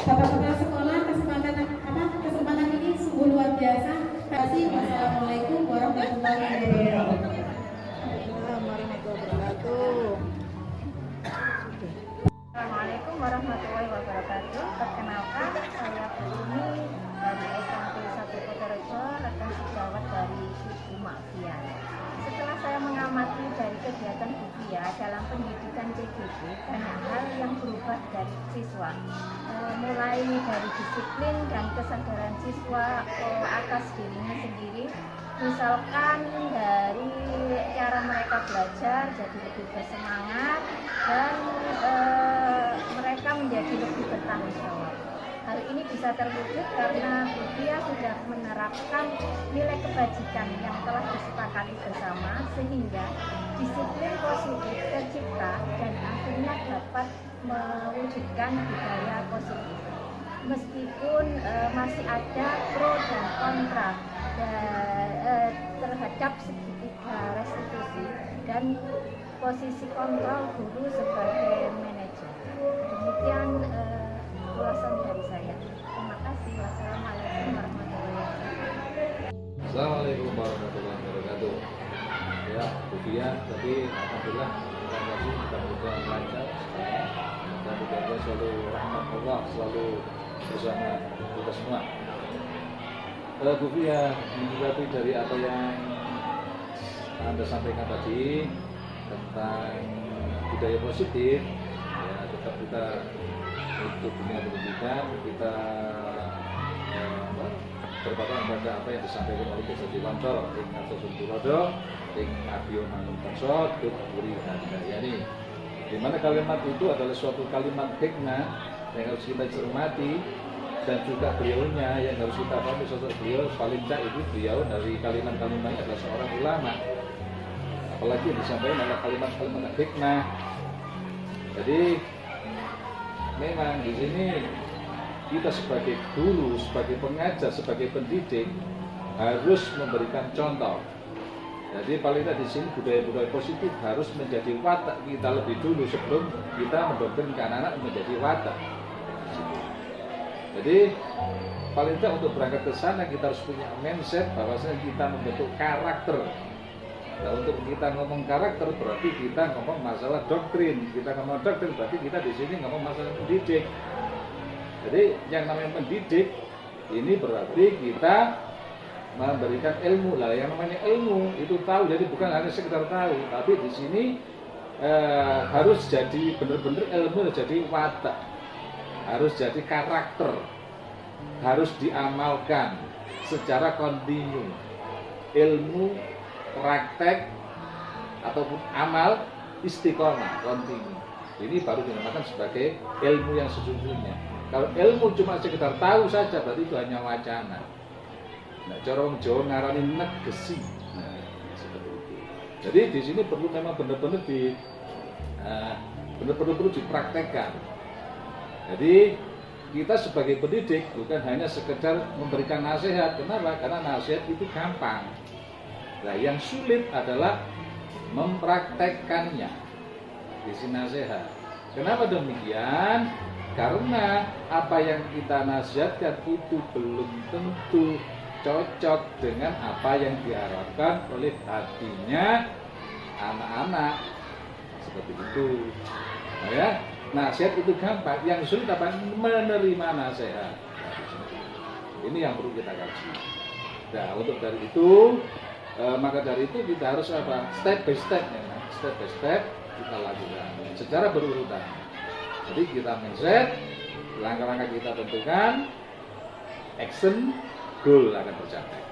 bapak-bapak sekolah kesempatan ini sungguh luar biasa. Terima kasih. Wassalamualaikum warahmatullahi wabarakatuh. Assalamualaikum warahmatullahi wabarakatuh. Perkenalkan, saya Bumi dari SMP 1 Kotorejo, rekan sejawat dari Ibu Mafia. Setelah saya mengamati dari kegiatan Bufia dalam pendidikan CGB, banyak hal yang berubah dari siswa, mulai dari disiplin dan kesadaran siswa atas dirinya sendiri. Misalkan dari cara mereka belajar jadi lebih bersemangat dan mereka menjadi lebih bertanggung jawab. Hal ini bisa terwujud karena Bufia sudah menerapkan nilai kebajikan yang telah disepakati bersama, sehingga disiplin positif tercipta dan akhirnya dapat mewujudkan budaya positif. Meskipun masih ada pro dan kontra terhadap segitiga restitusi dan posisi kontrol guru sebagai manajer. Demikian ulasan dari saya. Terima kasih. Wassalamualaikum warahmatullahi wabarakatuh. Assalamualaikum warahmatullahi wabarakatuh. Ya, Bufia, tapi alhamdulillah kita mudah lancar dan juga selalu rahmat Allah selalu bersama kita semua. Bufia, menanggapi dari apa yang Anda sampaikan tadi tentang budaya positif, ya tetap kita untuk dunia pendidikan kita berpegang pada apa yang disampaikan oleh Desa Dewanto, ing Asosun Turodo, ing Abio Mangun Konso, Dukuri Handayani. Di mana kalimat itu adalah suatu kalimat hikmah yang harus kita cermati, dan juga beliaunya yang harus kita pahami. Sosok beliau paling tidak itu beliau dari kalimat-kalimatnya adalah seorang ulama, apalagi yang disampaikan adalah kalimat-kalimat hikmah. Jadi memang di sini kita sebagai guru, sebagai pengajar, sebagai pendidik harus memberikan contoh. Jadi paling tidak di sini budaya-budaya positif harus menjadi watak kita lebih dulu sebelum kita mendoktrinkan anak menjadi watak. Jadi paling tidak untuk berangkat ke sana kita harus punya mindset bahwasanya kita membentuk karakter. Nah, untuk kita ngomong karakter berarti kita ngomong masalah doktrin. Kita ngomong doktrin berarti kita di sini ngomong masalah pendidik. Jadi yang namanya mendidik ini berarti kita memberikan ilmu lah. Yang namanya ilmu itu tahu, jadi bukan hanya sekedar tahu, tapi di sini harus jadi benar-benar ilmu, jadi watak, harus jadi karakter, harus diamalkan secara kontinu. Ilmu, praktek ataupun amal istiqomah kontinu. Ini baru dinamakan sebagai ilmu yang sesungguhnya. Kalau ilmu cuma sekedar tahu saja berarti itu hanya wacana. Nah, cara wong Jawa ngarani negesi. Nah, seperti itu. Jadi di sini perlu memang benar-benar perlu dipraktekkan. Jadi kita sebagai pendidik bukan hanya sekedar memberikan nasihat. Kenapa? Karena nasihat itu gampang. Nah, yang sulit adalah mempraktekkannya. Di sini nasihat. Kenapa demikian? Karena apa yang kita nasihatkan itu belum tentu cocok dengan apa yang diharapkan oleh hatinya anak-anak. Seperti itu. Nah, ya, nasihat itu gampang. Yang sulit apa? Menerima nasihat. Ini yang perlu kita kaji. Nah, untuk dari itu, maka dari itu kita harus apa? Step by step, ya. Step by step kita lakukan secara berurutan. Jadi kita mindset, langkah-langkah kita tentukan, action, goal akan tercapai.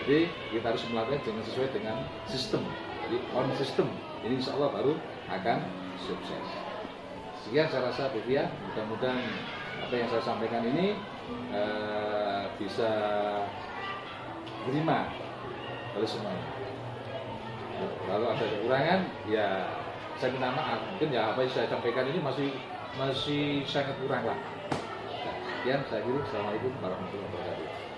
Jadi kita harus melakukan dengan sesuai dengan sistem. Jadi on system, ini insya Allah baru akan sukses. Sekian saya rasa Bufia, mudah-mudahan apa yang saya sampaikan ini bisa diterima oleh semuanya. Kalau ada kekurangan, ya saya minta maaf. Mungkin ya apa yang saya sampaikan ini masih sangat kurang lah. Sekian saya kira. Assalamualaikum warahmatullahi wabarakatuh.